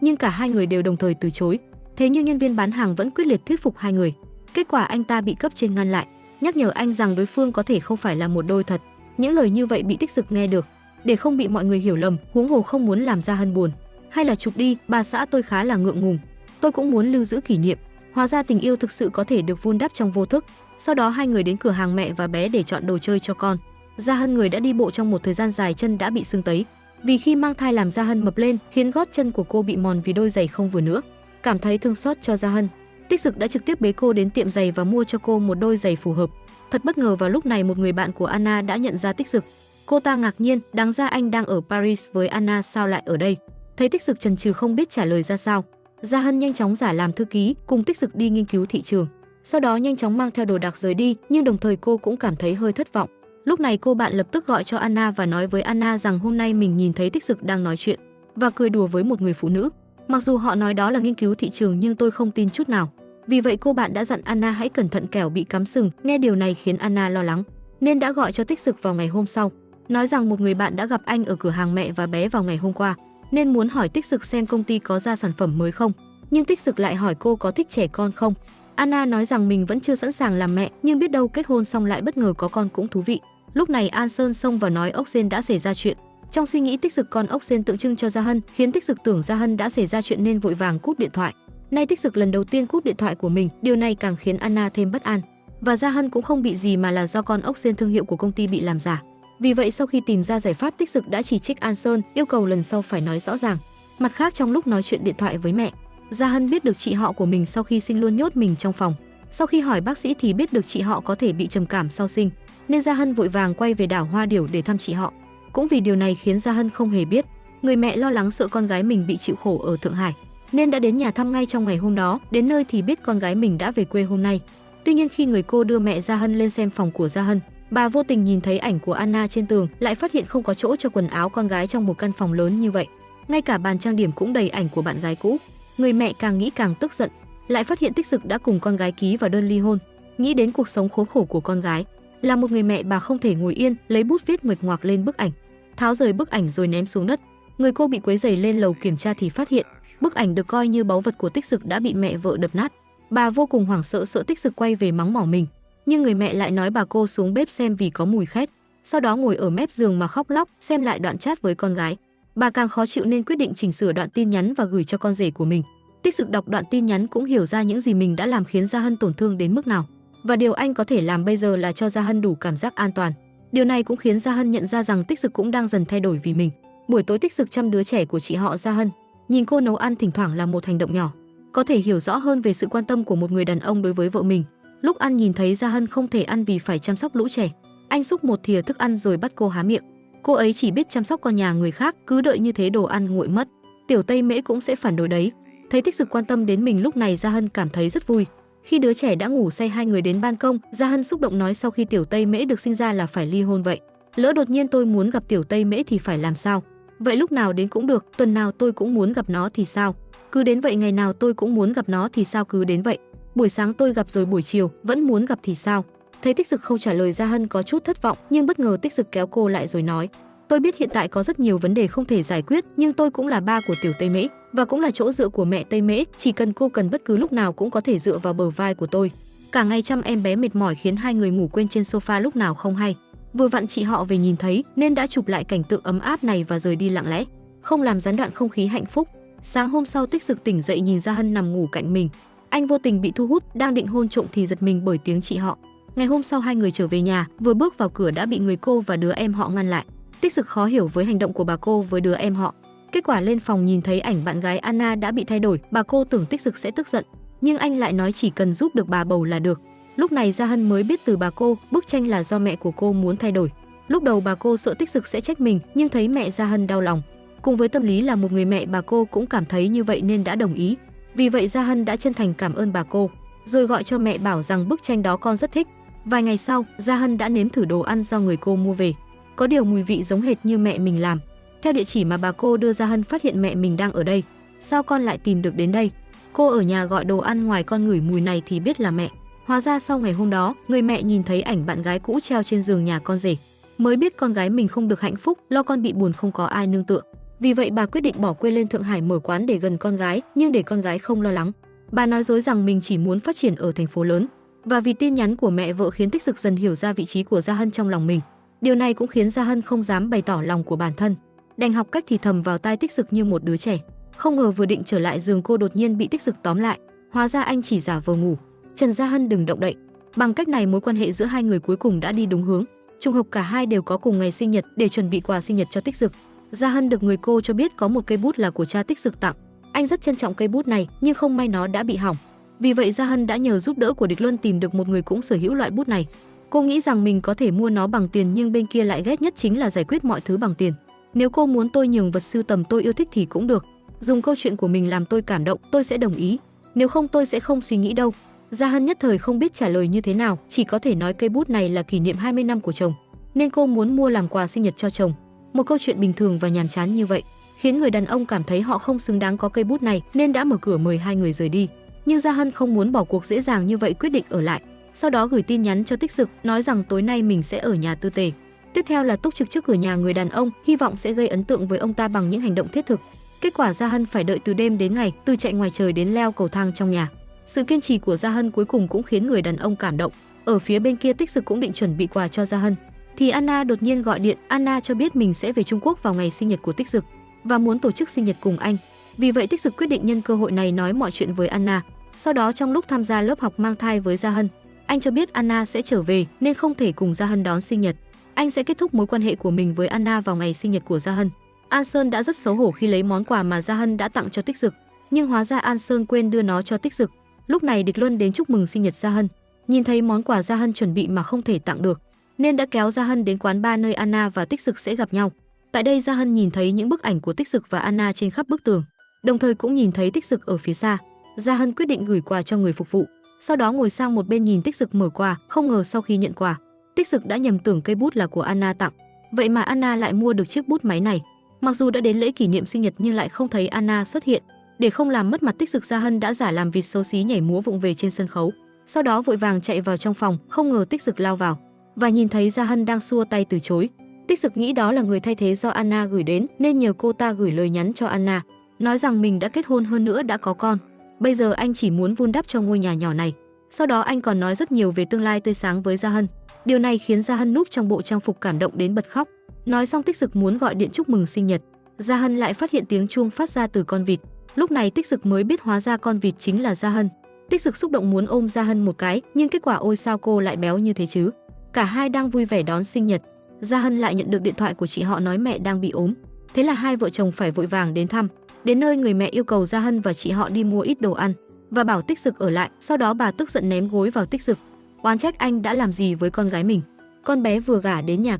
nhưng cả hai người đều đồng thời từ chối. Thế nhưng nhân viên bán hàng vẫn quyết liệt thuyết phục hai người. Kết quả anh ta bị cấp trên ngăn lại, nhắc nhở anh rằng đối phương có thể không phải là một đôi thật. Những lời như vậy bị Tích Dực nghe được. Để không bị mọi người hiểu lầm, huống hồ không muốn làm Gia Hân buồn. Hay là chụp đi, bà xã tôi khá là ngượng ngùng. Tôi cũng muốn lưu giữ kỷ niệm. Hóa ra tình yêu thực sự có thể được vun đắp trong vô thức. Sau đó hai người đến cửa hàng mẹ và bé để chọn đồ chơi cho con. Gia Hân người đã đi bộ trong một thời gian dài chân đã bị sưng tấy. Vì khi mang thai làm Gia Hân mập lên, khiến gót chân của cô bị mòn vì đôi giày không vừa nữa. Cảm thấy thương xót cho Gia Hân, Tích Dực đã trực tiếp bế cô đến tiệm giày và mua cho cô một đôi giày phù hợp. Thật bất ngờ vào lúc này một người bạn của Anna đã nhận ra Tích Dực. Cô ta ngạc nhiên, đáng ra anh đang ở Paris với Anna sao lại ở đây? Thấy Tích Dực chần chừ không biết trả lời ra sao, Gia Hân nhanh chóng giả làm thư ký cùng Tích Dực đi nghiên cứu thị trường. Sau đó nhanh chóng mang theo đồ đạc rời đi, nhưng đồng thời cô cũng cảm thấy hơi thất vọng. Lúc này cô bạn lập tức gọi cho Anna và nói với Anna rằng hôm nay mình nhìn thấy Tích Dực đang nói chuyện và cười đùa với một người phụ nữ. Mặc dù họ nói đó là nghiên cứu thị trường nhưng tôi không tin chút nào. Vì vậy cô bạn đã dặn Anna hãy cẩn thận kẻo bị cắm sừng. Nghe điều này khiến Anna lo lắng, nên đã gọi cho Tích Dực vào ngày hôm sau, nói rằng một người bạn đã gặp anh ở cửa hàng mẹ và bé vào ngày hôm qua, nên muốn hỏi Tích Dực xem công ty có ra sản phẩm mới không. Nhưng Tích Dực lại hỏi cô có thích trẻ con không. Anna nói rằng mình vẫn chưa sẵn sàng làm mẹ, nhưng biết đâu kết hôn xong lại bất ngờ có con cũng thú vị. Lúc này An Sơn xông vào nói ốc sên đã xảy ra chuyện. Trong suy nghĩ Tích Dực con ốc sên tượng trưng cho Gia Hân, khiến Tích Dực tưởng Gia Hân đã xảy ra chuyện nên vội vàng cúp điện thoại. Nay Tích Dực lần đầu tiên cúp điện thoại của mình, điều này càng khiến Anna thêm bất an. Và Gia Hân cũng không bị gì mà là do con ốc sên thương hiệu của công ty bị làm giả. Vì vậy sau khi tìm ra giải pháp, Tích Dực đã chỉ trích An Sơn, yêu cầu lần sau phải nói rõ ràng. Mặt khác trong lúc nói chuyện điện thoại với mẹ, Gia Hân biết được chị họ của mình sau khi sinh luôn nhốt mình trong phòng. Sau khi hỏi bác sĩ thì biết được chị họ có thể bị trầm cảm sau sinh, nên Gia Hân vội vàng quay về đảo Hoa Điểu để thăm chị họ. Cũng vì điều này khiến Gia Hân không hề biết, người mẹ lo lắng sợ con gái mình bị chịu khổ ở Thượng Hải, nên đã đến nhà thăm ngay trong ngày hôm đó. Đến nơi thì biết con gái mình đã về quê hôm nay. Tuy nhiên khi người cô đưa mẹ Gia Hân lên xem phòng của Gia Hân, bà vô tình nhìn thấy ảnh của Anna trên tường, lại phát hiện không có chỗ cho quần áo con gái trong một căn phòng lớn như vậy. Ngay cả bàn trang điểm cũng đầy ảnh của bạn gái cũ. Người mẹ càng nghĩ càng tức giận, lại phát hiện Tích Dực đã cùng con gái ký vào đơn ly hôn. Nghĩ đến cuộc sống khốn khổ của con gái, là một người mẹ bà không thể ngồi yên, lấy bút viết nguệch ngoạc lên bức ảnh, tháo rời bức ảnh rồi ném xuống đất. Người cô bị quấy rầy lên lầu kiểm tra thì phát hiện bức ảnh được coi như báu vật của Tích Dực đã bị mẹ vợ đập nát. Bà vô cùng hoảng sợ, sợ Tích Dực quay về mắng mỏ mình, nhưng người mẹ lại nói bà cô xuống bếp xem vì có mùi khét. Sau đó ngồi ở mép giường mà khóc lóc xem lại đoạn chat với con gái. Bà càng khó chịu nên quyết định chỉnh sửa đoạn tin nhắn và gửi cho con rể của mình. Tích Dực đọc đoạn tin nhắn cũng hiểu ra những gì mình đã làm khiến Gia Hân tổn thương đến mức nào, và điều anh có thể làm bây giờ là cho Gia Hân đủ cảm giác an toàn. Điều này cũng khiến Gia Hân nhận ra rằng Tích Dực cũng đang dần thay đổi vì mình. Buổi tối Tích Dực chăm đứa trẻ của chị họ Gia Hân, Nhìn cô nấu ăn thỉnh thoảng là một hành động nhỏ, có thể hiểu rõ hơn về sự quan tâm của một người đàn ông đối với vợ mình. Lúc ăn nhìn thấy Gia Hân không thể ăn vì phải chăm sóc lũ trẻ. Anh xúc một thìa thức ăn rồi bắt cô há miệng. Cô ấy chỉ biết chăm sóc con nhà người khác, cứ đợi như thế đồ ăn nguội mất. Tiểu Tây Mễ cũng sẽ phản đối đấy. Thấy Tích Dực quan tâm đến mình, lúc này Gia Hân cảm thấy rất vui. Khi đứa trẻ đã ngủ say, hai người đến ban công, Gia Hân xúc động nói sau khi Tiểu Tây Mễ được sinh ra là phải ly hôn vậy. Lỡ đột nhiên tôi muốn gặp Tiểu Tây Mễ thì phải làm sao? Vậy lúc nào đến cũng được, tuần nào tôi cũng muốn gặp nó thì sao? Cứ đến vậy, ngày nào tôi cũng muốn gặp nó thì sao? Cứ đến vậy. Buổi sáng tôi gặp rồi buổi chiều vẫn muốn gặp thì sao? Thấy Tích Dực không trả lời, Gia Hân có chút thất vọng, nhưng bất ngờ Tích Dực kéo cô lại rồi nói: "Tôi biết hiện tại có rất nhiều vấn đề không thể giải quyết, nhưng tôi cũng là ba của Tiểu Tây Mễ và cũng là chỗ dựa của mẹ Tây Mễ, chỉ cần cô cần bất cứ lúc nào cũng có thể dựa vào bờ vai của tôi." Cả ngày chăm em bé mệt mỏi khiến hai người ngủ quên trên sofa lúc nào không hay. Vừa vặn chị họ về nhìn thấy nên đã chụp lại cảnh tượng ấm áp này và rời đi lặng lẽ, không làm gián đoạn không khí hạnh phúc. Sáng hôm sau, Tích Dực tỉnh dậy nhìn Gia Hân nằm ngủ cạnh mình. Anh vô tình bị thu hút, đang định hôn trộm thì giật mình bởi tiếng chị họ. Ngày hôm sau hai người trở về nhà, vừa bước vào cửa đã bị người cô và đứa em họ ngăn lại. Tích Dực khó hiểu với hành động của bà cô với đứa em họ. Kết quả lên phòng nhìn thấy ảnh bạn gái Anna đã bị thay đổi, bà cô tưởng Tích Dực sẽ tức giận, nhưng anh lại nói chỉ cần giúp được bà bầu là được. Lúc này Gia Hân mới biết từ bà cô, bức tranh là do mẹ của cô muốn thay đổi. Lúc đầu bà cô sợ Tích Dực sẽ trách mình, nhưng thấy mẹ Gia Hân đau lòng, cùng với tâm lý là một người mẹ, bà cô cũng cảm thấy như vậy nên đã đồng ý. Vì vậy Gia Hân đã chân thành cảm ơn bà cô, rồi gọi cho mẹ bảo rằng bức tranh đó con rất thích. Vài ngày sau, Gia Hân đã nếm thử đồ ăn do người cô mua về, có điều mùi vị giống hệt như mẹ mình làm. Theo địa chỉ mà bà cô đưa, Gia Hân phát hiện mẹ mình đang ở đây. Sao con lại tìm được đến đây? Cô ở nhà gọi đồ ăn, ngoài con ngửi mùi này thì biết là mẹ. Hóa ra sau ngày hôm đó, người mẹ nhìn thấy ảnh bạn gái cũ treo trên giường nhà con rể, mới biết con gái mình không được hạnh phúc, lo con bị buồn không có ai nương tựa. Vì vậy bà quyết định bỏ quê lên Thượng Hải mở quán để gần con gái, nhưng để con gái không lo lắng, bà nói dối rằng mình chỉ muốn phát triển ở thành phố lớn. Và vì tin nhắn của mẹ vợ khiến Tích Dực dần hiểu ra vị trí của Gia Hân trong lòng mình. Điều này cũng khiến Gia Hân không dám bày tỏ lòng của bản thân, đành học cách thì thầm vào tai Tích Dực như một đứa trẻ. Không ngờ vừa định trở lại giường, cô đột nhiên bị Tích Dực tóm lại. Hóa ra anh chỉ giả vờ ngủ. Trần Gia Hân đừng động đậy. Bằng cách này mối quan hệ giữa hai người cuối cùng đã đi đúng hướng. Trùng hợp cả hai đều có cùng ngày sinh nhật. Để chuẩn bị quà sinh nhật cho Tích Dực, Gia Hân được người cô cho biết có một cây bút là của cha Tích Dực tặng. Anh rất trân trọng cây bút này, nhưng không may nó đã bị hỏng. Vì vậy Gia Hân đã nhờ giúp đỡ của Địch Luân tìm được một người cũng sở hữu loại bút này. Cô nghĩ rằng mình có thể mua nó bằng tiền, nhưng bên kia lại ghét nhất chính là giải quyết mọi thứ bằng tiền. Nếu cô muốn tôi nhường vật sưu tầm tôi yêu thích thì cũng được. Dùng câu chuyện của mình làm tôi cảm động, tôi sẽ đồng ý. Nếu không tôi sẽ không suy nghĩ đâu. Gia Hân nhất thời không biết trả lời như thế nào, chỉ có thể nói cây bút này là kỷ niệm 20 năm của chồng, nên cô muốn mua làm quà sinh nhật cho chồng. Một câu chuyện bình thường và nhàm chán như vậy khiến người đàn ông cảm thấy họ không xứng đáng có cây bút này, nên đã mở cửa mời hai người rời đi. Nhưng Gia Hân không muốn bỏ cuộc dễ dàng như vậy, quyết định ở lại. Sau đó gửi tin nhắn cho Tích Dực, nói rằng tối nay mình sẽ ở nhà tư tề. Tiếp theo là túc trực trước cửa nhà người đàn ông, hy vọng sẽ gây ấn tượng với ông ta bằng những hành động thiết thực. Kết quả Gia Hân phải đợi từ đêm đến ngày, từ chạy ngoài trời đến leo cầu thang trong nhà. Sự kiên trì của Gia Hân cuối cùng cũng khiến người đàn ông cảm động. Ở phía bên kia, Tích Dực cũng định chuẩn bị quà cho Gia Hân, thì Anna đột nhiên gọi điện. Anna cho biết mình sẽ về Trung Quốc vào ngày sinh nhật của Tích Dực và muốn tổ chức sinh nhật cùng anh. Vì vậy Tích Dực quyết định nhân cơ hội này nói mọi chuyện với Anna. Sau đó trong lúc tham gia lớp học mang thai với Gia Hân, anh cho biết Anna sẽ trở về nên không thể cùng Gia Hân đón sinh nhật. Anh sẽ kết thúc mối quan hệ của mình với Anna vào ngày sinh nhật của Gia Hân. An Sơn đã rất xấu hổ khi lấy món quà mà Gia Hân đã tặng cho Tích Dực, nhưng hóa ra An Sơn quên đưa nó cho Tích Dực. Lúc này Địch Luân đến chúc mừng sinh nhật Gia Hân, nhìn thấy món quà Gia Hân chuẩn bị mà không thể tặng được, nên đã kéo Gia Hân đến quán bar nơi Anna và Tích Dực sẽ gặp nhau. Tại đây Gia Hân nhìn thấy những bức ảnh của Tích Dực và Anna trên khắp bức tường, đồng thời cũng nhìn thấy Tích Dực ở phía xa. Gia Hân quyết định gửi quà cho người phục vụ, sau đó ngồi sang một bên nhìn Tích Dực mở quà. Không ngờ sau khi nhận quà, Tích Dực đã nhầm tưởng cây bút là của Anna tặng. Vậy mà Anna lại mua được chiếc bút máy này. Mặc dù đã đến lễ kỷ niệm sinh nhật nhưng lại không thấy Anna xuất hiện. Để không làm mất mặt Tích Dực, Gia Hân đã giả làm vịt xấu xí nhảy múa vụng về trên sân khấu. Sau đó vội vàng chạy vào trong phòng, không ngờ Tích Dực lao vào và nhìn thấy Gia Hân đang xua tay từ chối. Tích Dực nghĩ đó là người thay thế do Anna gửi đến nên nhờ cô ta gửi lời nhắn cho Anna, nói rằng mình đã kết hôn, hơn nữa đã có con. Bây giờ anh chỉ muốn vun đắp cho ngôi nhà nhỏ này. Sau đó anh còn nói rất nhiều về tương lai tươi sáng với Gia Hân. Điều này khiến Gia Hân núp trong bộ trang phục cảm động đến bật khóc. Nói xong Tích Dực muốn gọi điện chúc mừng sinh nhật, Gia Hân lại phát hiện tiếng chuông phát ra từ con vịt. Lúc này Tích Dực mới biết hóa ra con vịt chính là Gia Hân. Tích Dực xúc động muốn ôm Gia Hân một cái, nhưng kết quả ôi sao cô lại béo như thế chứ. Cả hai đang vui vẻ đón sinh nhật, Gia Hân lại nhận được điện thoại của chị họ nói mẹ đang bị ốm. Thế là hai vợ chồng phải vội vàng đến thăm. Đến nơi người mẹ yêu cầu Gia Hân và chị họ đi mua ít đồ ăn và bảo Tích Dực ở lại, sau đó bà tức giận ném gối vào Tích Dực, oán trách anh đã làm gì với con gái mình. Con bé vừa gả đến nhà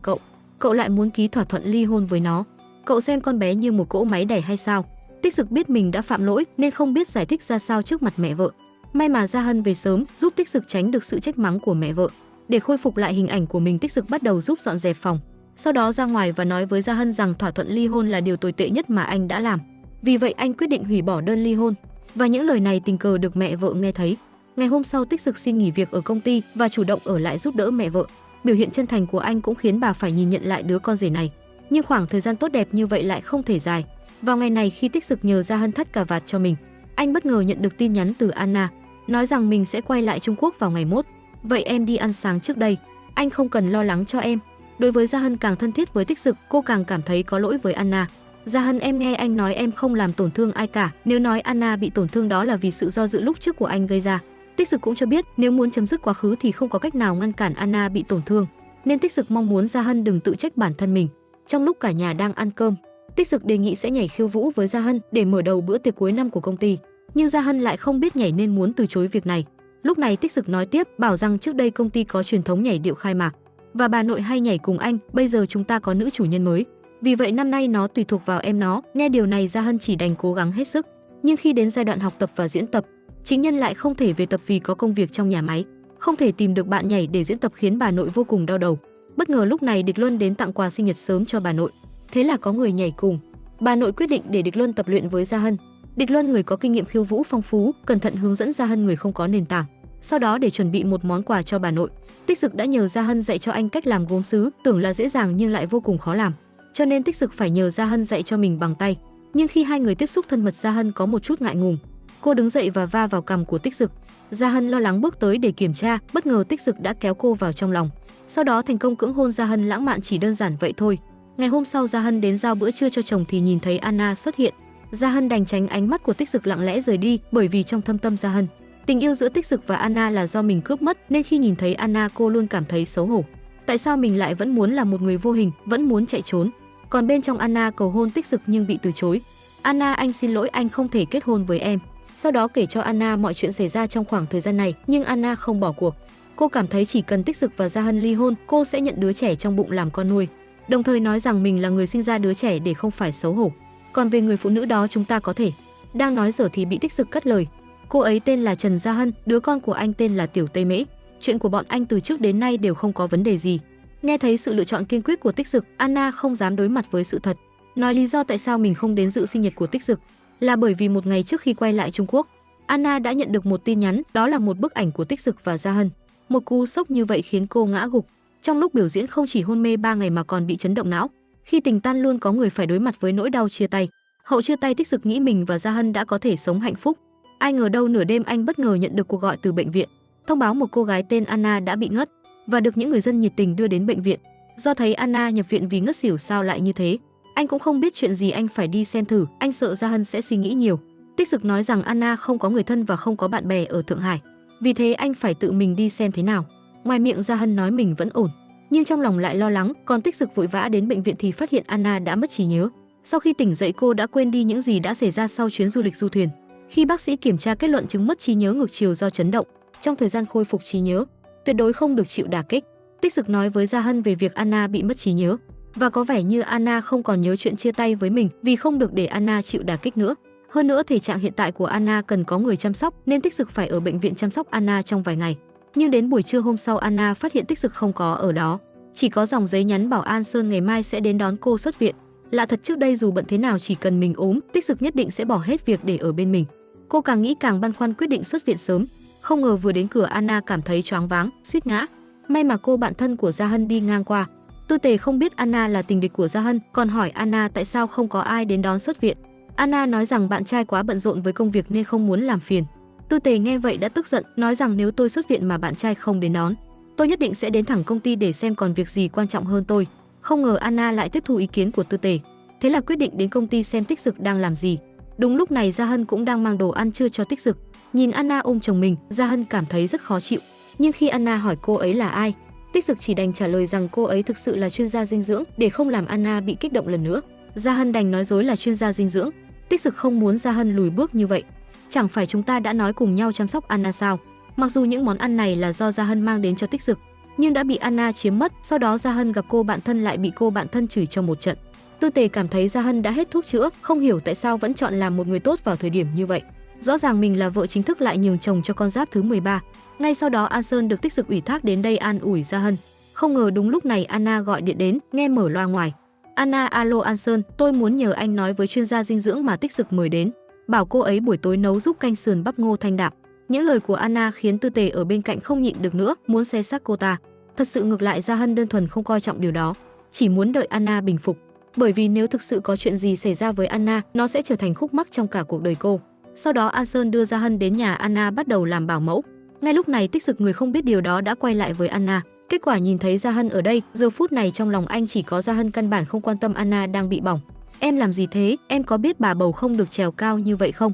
cậu lại muốn ký thỏa thuận ly hôn với nó. Cậu xem con bé như một cỗ máy đẩy hay sao? Tích Dực biết mình đã phạm lỗi nên không biết giải thích ra sao trước mặt mẹ vợ. May mà Gia Hân về sớm giúp Tích Dực tránh được sự trách mắng của mẹ vợ. Để khôi phục lại hình ảnh của mình, Tích Dực bắt đầu giúp dọn dẹp phòng. Sau đó ra ngoài và nói với Gia Hân rằng thỏa thuận ly hôn là điều tồi tệ nhất mà anh đã làm. Vì vậy anh quyết định hủy bỏ đơn ly hôn. Và những lời này tình cờ được mẹ vợ nghe thấy. Ngày hôm sau, Tích Dực xin nghỉ việc ở công ty và chủ động ở lại giúp đỡ mẹ vợ. Biểu hiện chân thành của anh cũng khiến bà phải nhìn nhận lại đứa con rể này. Nhưng khoảng thời gian tốt đẹp như vậy lại không thể dài. Vào ngày này, khi Tích Dực nhờ Gia Hân thắt cà vạt cho mình, anh bất ngờ nhận được tin nhắn từ Anna, nói rằng mình sẽ quay lại Trung Quốc vào ngày mốt. Vậy em đi ăn sáng trước đây, anh không cần lo lắng cho em. Đối với Gia Hân càng thân thiết với Tích Dực, cô càng cảm thấy có lỗi với Anna. Gia Hân, em nghe anh nói em không làm tổn thương ai cả. Nếu nói Anna bị tổn thương đó là vì sự do dự lúc trước của anh gây ra. Tích Dực cũng cho biết nếu muốn chấm dứt quá khứ thì không có cách nào ngăn cản Anna bị tổn thương, nên Tích Dực mong muốn Gia Hân đừng tự trách bản thân mình. Trong lúc cả nhà đang ăn cơm, Tích Dực đề nghị sẽ nhảy khiêu vũ với Gia Hân để mở đầu bữa tiệc cuối năm của công ty, nhưng Gia Hân lại không biết nhảy nên muốn từ chối việc này. Lúc này Tích Dực nói tiếp, bảo rằng trước đây công ty có truyền thống nhảy điệu khai mạc và bà nội hay nhảy cùng anh, bây giờ chúng ta có nữ chủ nhân mới, vì vậy năm nay nó tùy thuộc vào em nó. Nghe điều này, Gia Hân chỉ đành cố gắng hết sức, nhưng khi đến giai đoạn học tập và diễn tập, chính nhân lại không thể về tập vì có công việc trong nhà máy, không thể tìm được bạn nhảy để diễn tập, khiến bà nội vô cùng đau đầu. Bất ngờ lúc này Địch Luân đến tặng quà sinh nhật sớm cho bà nội, thế là có người nhảy cùng. Bà nội quyết định để Địch Luân tập luyện với Gia Hân. Địch Luân, người có kinh nghiệm khiêu vũ phong phú, cẩn thận hướng dẫn Gia Hân, người không có nền tảng. Sau đó để chuẩn bị một món quà cho bà nội, Tích Dực đã nhờ Gia Hân dạy cho anh cách làm gốm sứ, tưởng là dễ dàng nhưng lại vô cùng khó làm, cho nên Tích Dực phải nhờ Gia Hân dạy cho mình bằng tay. Nhưng khi hai người tiếp xúc thân mật, Gia Hân có một chút ngại ngùng. Cô đứng dậy và va vào cằm của Tích Dực. Gia Hân lo lắng bước tới để kiểm tra, bất ngờ Tích Dực đã kéo cô vào trong lòng. Sau đó thành công cưỡng hôn Gia Hân, lãng mạn chỉ đơn giản vậy thôi. Ngày hôm sau, Gia Hân đến giao bữa trưa cho chồng thì nhìn thấy Anna xuất hiện. Gia Hân đành tránh ánh mắt của Tích Dực, lặng lẽ rời đi, bởi vì trong thâm tâm Gia Hân, tình yêu giữa Tích Dực và Anna là do mình cướp mất, nên khi nhìn thấy Anna cô luôn cảm thấy xấu hổ. Tại sao mình lại vẫn muốn là một người vô hình, vẫn muốn chạy trốn? Còn bên trong, Anna cầu hôn Tích Dực nhưng bị từ chối. Anna, anh xin lỗi, anh không thể kết hôn với em. Sau đó kể cho Anna mọi chuyện xảy ra trong khoảng thời gian này, nhưng Anna không bỏ cuộc. Cô cảm thấy chỉ cần Tích Dực và Gia Hân ly hôn, cô sẽ nhận đứa trẻ trong bụng làm con nuôi, đồng thời nói rằng mình là người sinh ra đứa trẻ để không phải xấu hổ. Còn về người phụ nữ đó chúng ta có thể. Đang nói dở thì bị Tích Dực cắt lời. Cô ấy tên là Trần Gia Hân, đứa con của anh tên là Tiểu Tây Mễ. Chuyện của bọn anh từ trước đến nay đều không có vấn đề gì. Nghe thấy sự lựa chọn kiên quyết của Tích Dực, Anna không dám đối mặt với sự thật, nói lý do tại sao mình không đến dự sinh nhật của Tích Dực là bởi vì một ngày trước khi quay lại Trung Quốc, Anna đã nhận được một tin nhắn, đó là một bức ảnh của Tích Dực và Gia Hân. Một cú sốc như vậy khiến cô ngã gục. Trong lúc biểu diễn không chỉ hôn mê 3 ngày mà còn bị chấn động não. Khi tình tan luôn có người phải đối mặt với nỗi đau chia tay. Hậu chia tay, Tích Dực nghĩ mình và Gia Hân đã có thể sống hạnh phúc. Ai ngờ đâu nửa đêm anh bất ngờ nhận được cuộc gọi từ bệnh viện, thông báo một cô gái tên Anna đã bị ngất và được những người dân nhiệt tình đưa đến bệnh viện. Do thấy Anna nhập viện vì ngất xỉu, sao lại như thế? Anh cũng không biết chuyện gì, anh phải đi xem thử, anh sợ Gia Hân sẽ suy nghĩ nhiều. Tích Dực nói rằng Anna không có người thân và không có bạn bè ở Thượng Hải, vì thế anh phải tự mình đi xem thế nào. Ngoài miệng Gia Hân nói mình vẫn ổn, nhưng trong lòng lại lo lắng. Còn Tích Dực vội vã đến bệnh viện thì phát hiện Anna đã mất trí nhớ. Sau khi tỉnh dậy, cô đã quên đi những gì đã xảy ra sau chuyến du lịch du thuyền. Khi bác sĩ kiểm tra, kết luận chứng mất trí nhớ ngược chiều do chấn động. Trong thời gian khôi phục trí nhớ, tuyệt đối không được chịu đả kích. Tích Dực nói với Gia Hân về việc Anna bị mất trí nhớ, và có vẻ như Anna không còn nhớ chuyện chia tay với mình, vì không được để Anna chịu đả kích nữa. Hơn nữa, thể trạng hiện tại của Anna cần có người chăm sóc, nên Tích Dực phải ở bệnh viện chăm sóc Anna trong vài ngày. Nhưng đến buổi trưa hôm sau, Anna phát hiện Tích Dực không có ở đó, chỉ có dòng giấy nhắn bảo An Sơn ngày mai sẽ đến đón cô xuất viện. Lạ thật, trước đây dù bận thế nào, chỉ cần mình ốm, Tích Dực nhất định sẽ bỏ hết việc để ở bên mình. Cô càng nghĩ càng băn khoăn, quyết định xuất viện sớm. Không ngờ vừa đến cửa, Anna cảm thấy choáng váng, suýt ngã. May mà cô bạn thân của Gia Hân đi ngang qua. Tư Tề không biết Anna là tình địch của Gia Hân, còn hỏi Anna tại sao không có ai đến đón xuất viện. Anna nói rằng bạn trai quá bận rộn với công việc nên không muốn làm phiền. Tư Tề nghe vậy đã tức giận, nói rằng nếu tôi xuất viện mà bạn trai không đến đón, tôi nhất định sẽ đến thẳng công ty để xem còn việc gì quan trọng hơn tôi. Không ngờ Anna lại tiếp thu ý kiến của Tư Tề, thế là quyết định đến công ty xem Tích Dực đang làm gì. Đúng lúc này, Gia Hân cũng đang mang đồ ăn trưa cho Tích Dực. Nhìn Anna ôm chồng mình, Gia Hân cảm thấy rất khó chịu. Nhưng khi Anna hỏi cô ấy là ai, Tích Dực chỉ đành trả lời rằng cô ấy thực sự là chuyên gia dinh dưỡng, để không làm Anna bị kích động lần nữa. Gia Hân đành nói dối là chuyên gia dinh dưỡng. Tích Dực không muốn Gia Hân lùi bước như vậy. Chẳng phải chúng ta đã nói cùng nhau chăm sóc Anna sao? Mặc dù những món ăn này là do Gia Hân mang đến cho Tích Dực, nhưng đã bị Anna chiếm mất. Sau đó Gia Hân gặp cô bạn thân lại bị cô bạn thân chửi cho một trận. Tư Tề cảm thấy Gia Hân đã hết thuốc chữa, không hiểu tại sao vẫn chọn làm một người tốt vào thời điểm như vậy. Rõ ràng mình là vợ chính thức lại nhường chồng cho con giáp thứ 13. Ngay sau đó An Sơn được Tích Dực ủy thác đến đây an ủi Gia Hân. Không ngờ đúng lúc này Anna gọi điện đến, nghe mở loa ngoài. Anna, alo An Sơn, tôi muốn nhờ anh nói với chuyên gia dinh dưỡng mà Tích Dực mời đến, bảo cô ấy buổi tối nấu giúp canh sườn bắp ngô thanh đạm. Những lời của Anna khiến Tư Tề ở bên cạnh không nhịn được nữa, muốn xé xác cô ta. Thật sự ngược lại Gia Hân đơn thuần không coi trọng điều đó, chỉ muốn đợi Anna bình phục. Bởi vì nếu thực sự có chuyện gì xảy ra với Anna, nó sẽ trở thành khúc mắc trong cả cuộc đời cô. Sau đó An Sơn đưa Gia Hân đến nhà Anna bắt đầu làm bảo mẫu. Ngay lúc này Tích Dực người không biết điều đó đã quay lại với Anna. Kết quả nhìn thấy Gia Hân ở đây, giờ phút này trong lòng anh chỉ có Gia Hân, căn bản không quan tâm Anna đang bị bỏng. Em làm gì thế? Em có biết bà bầu không được trèo cao như vậy không?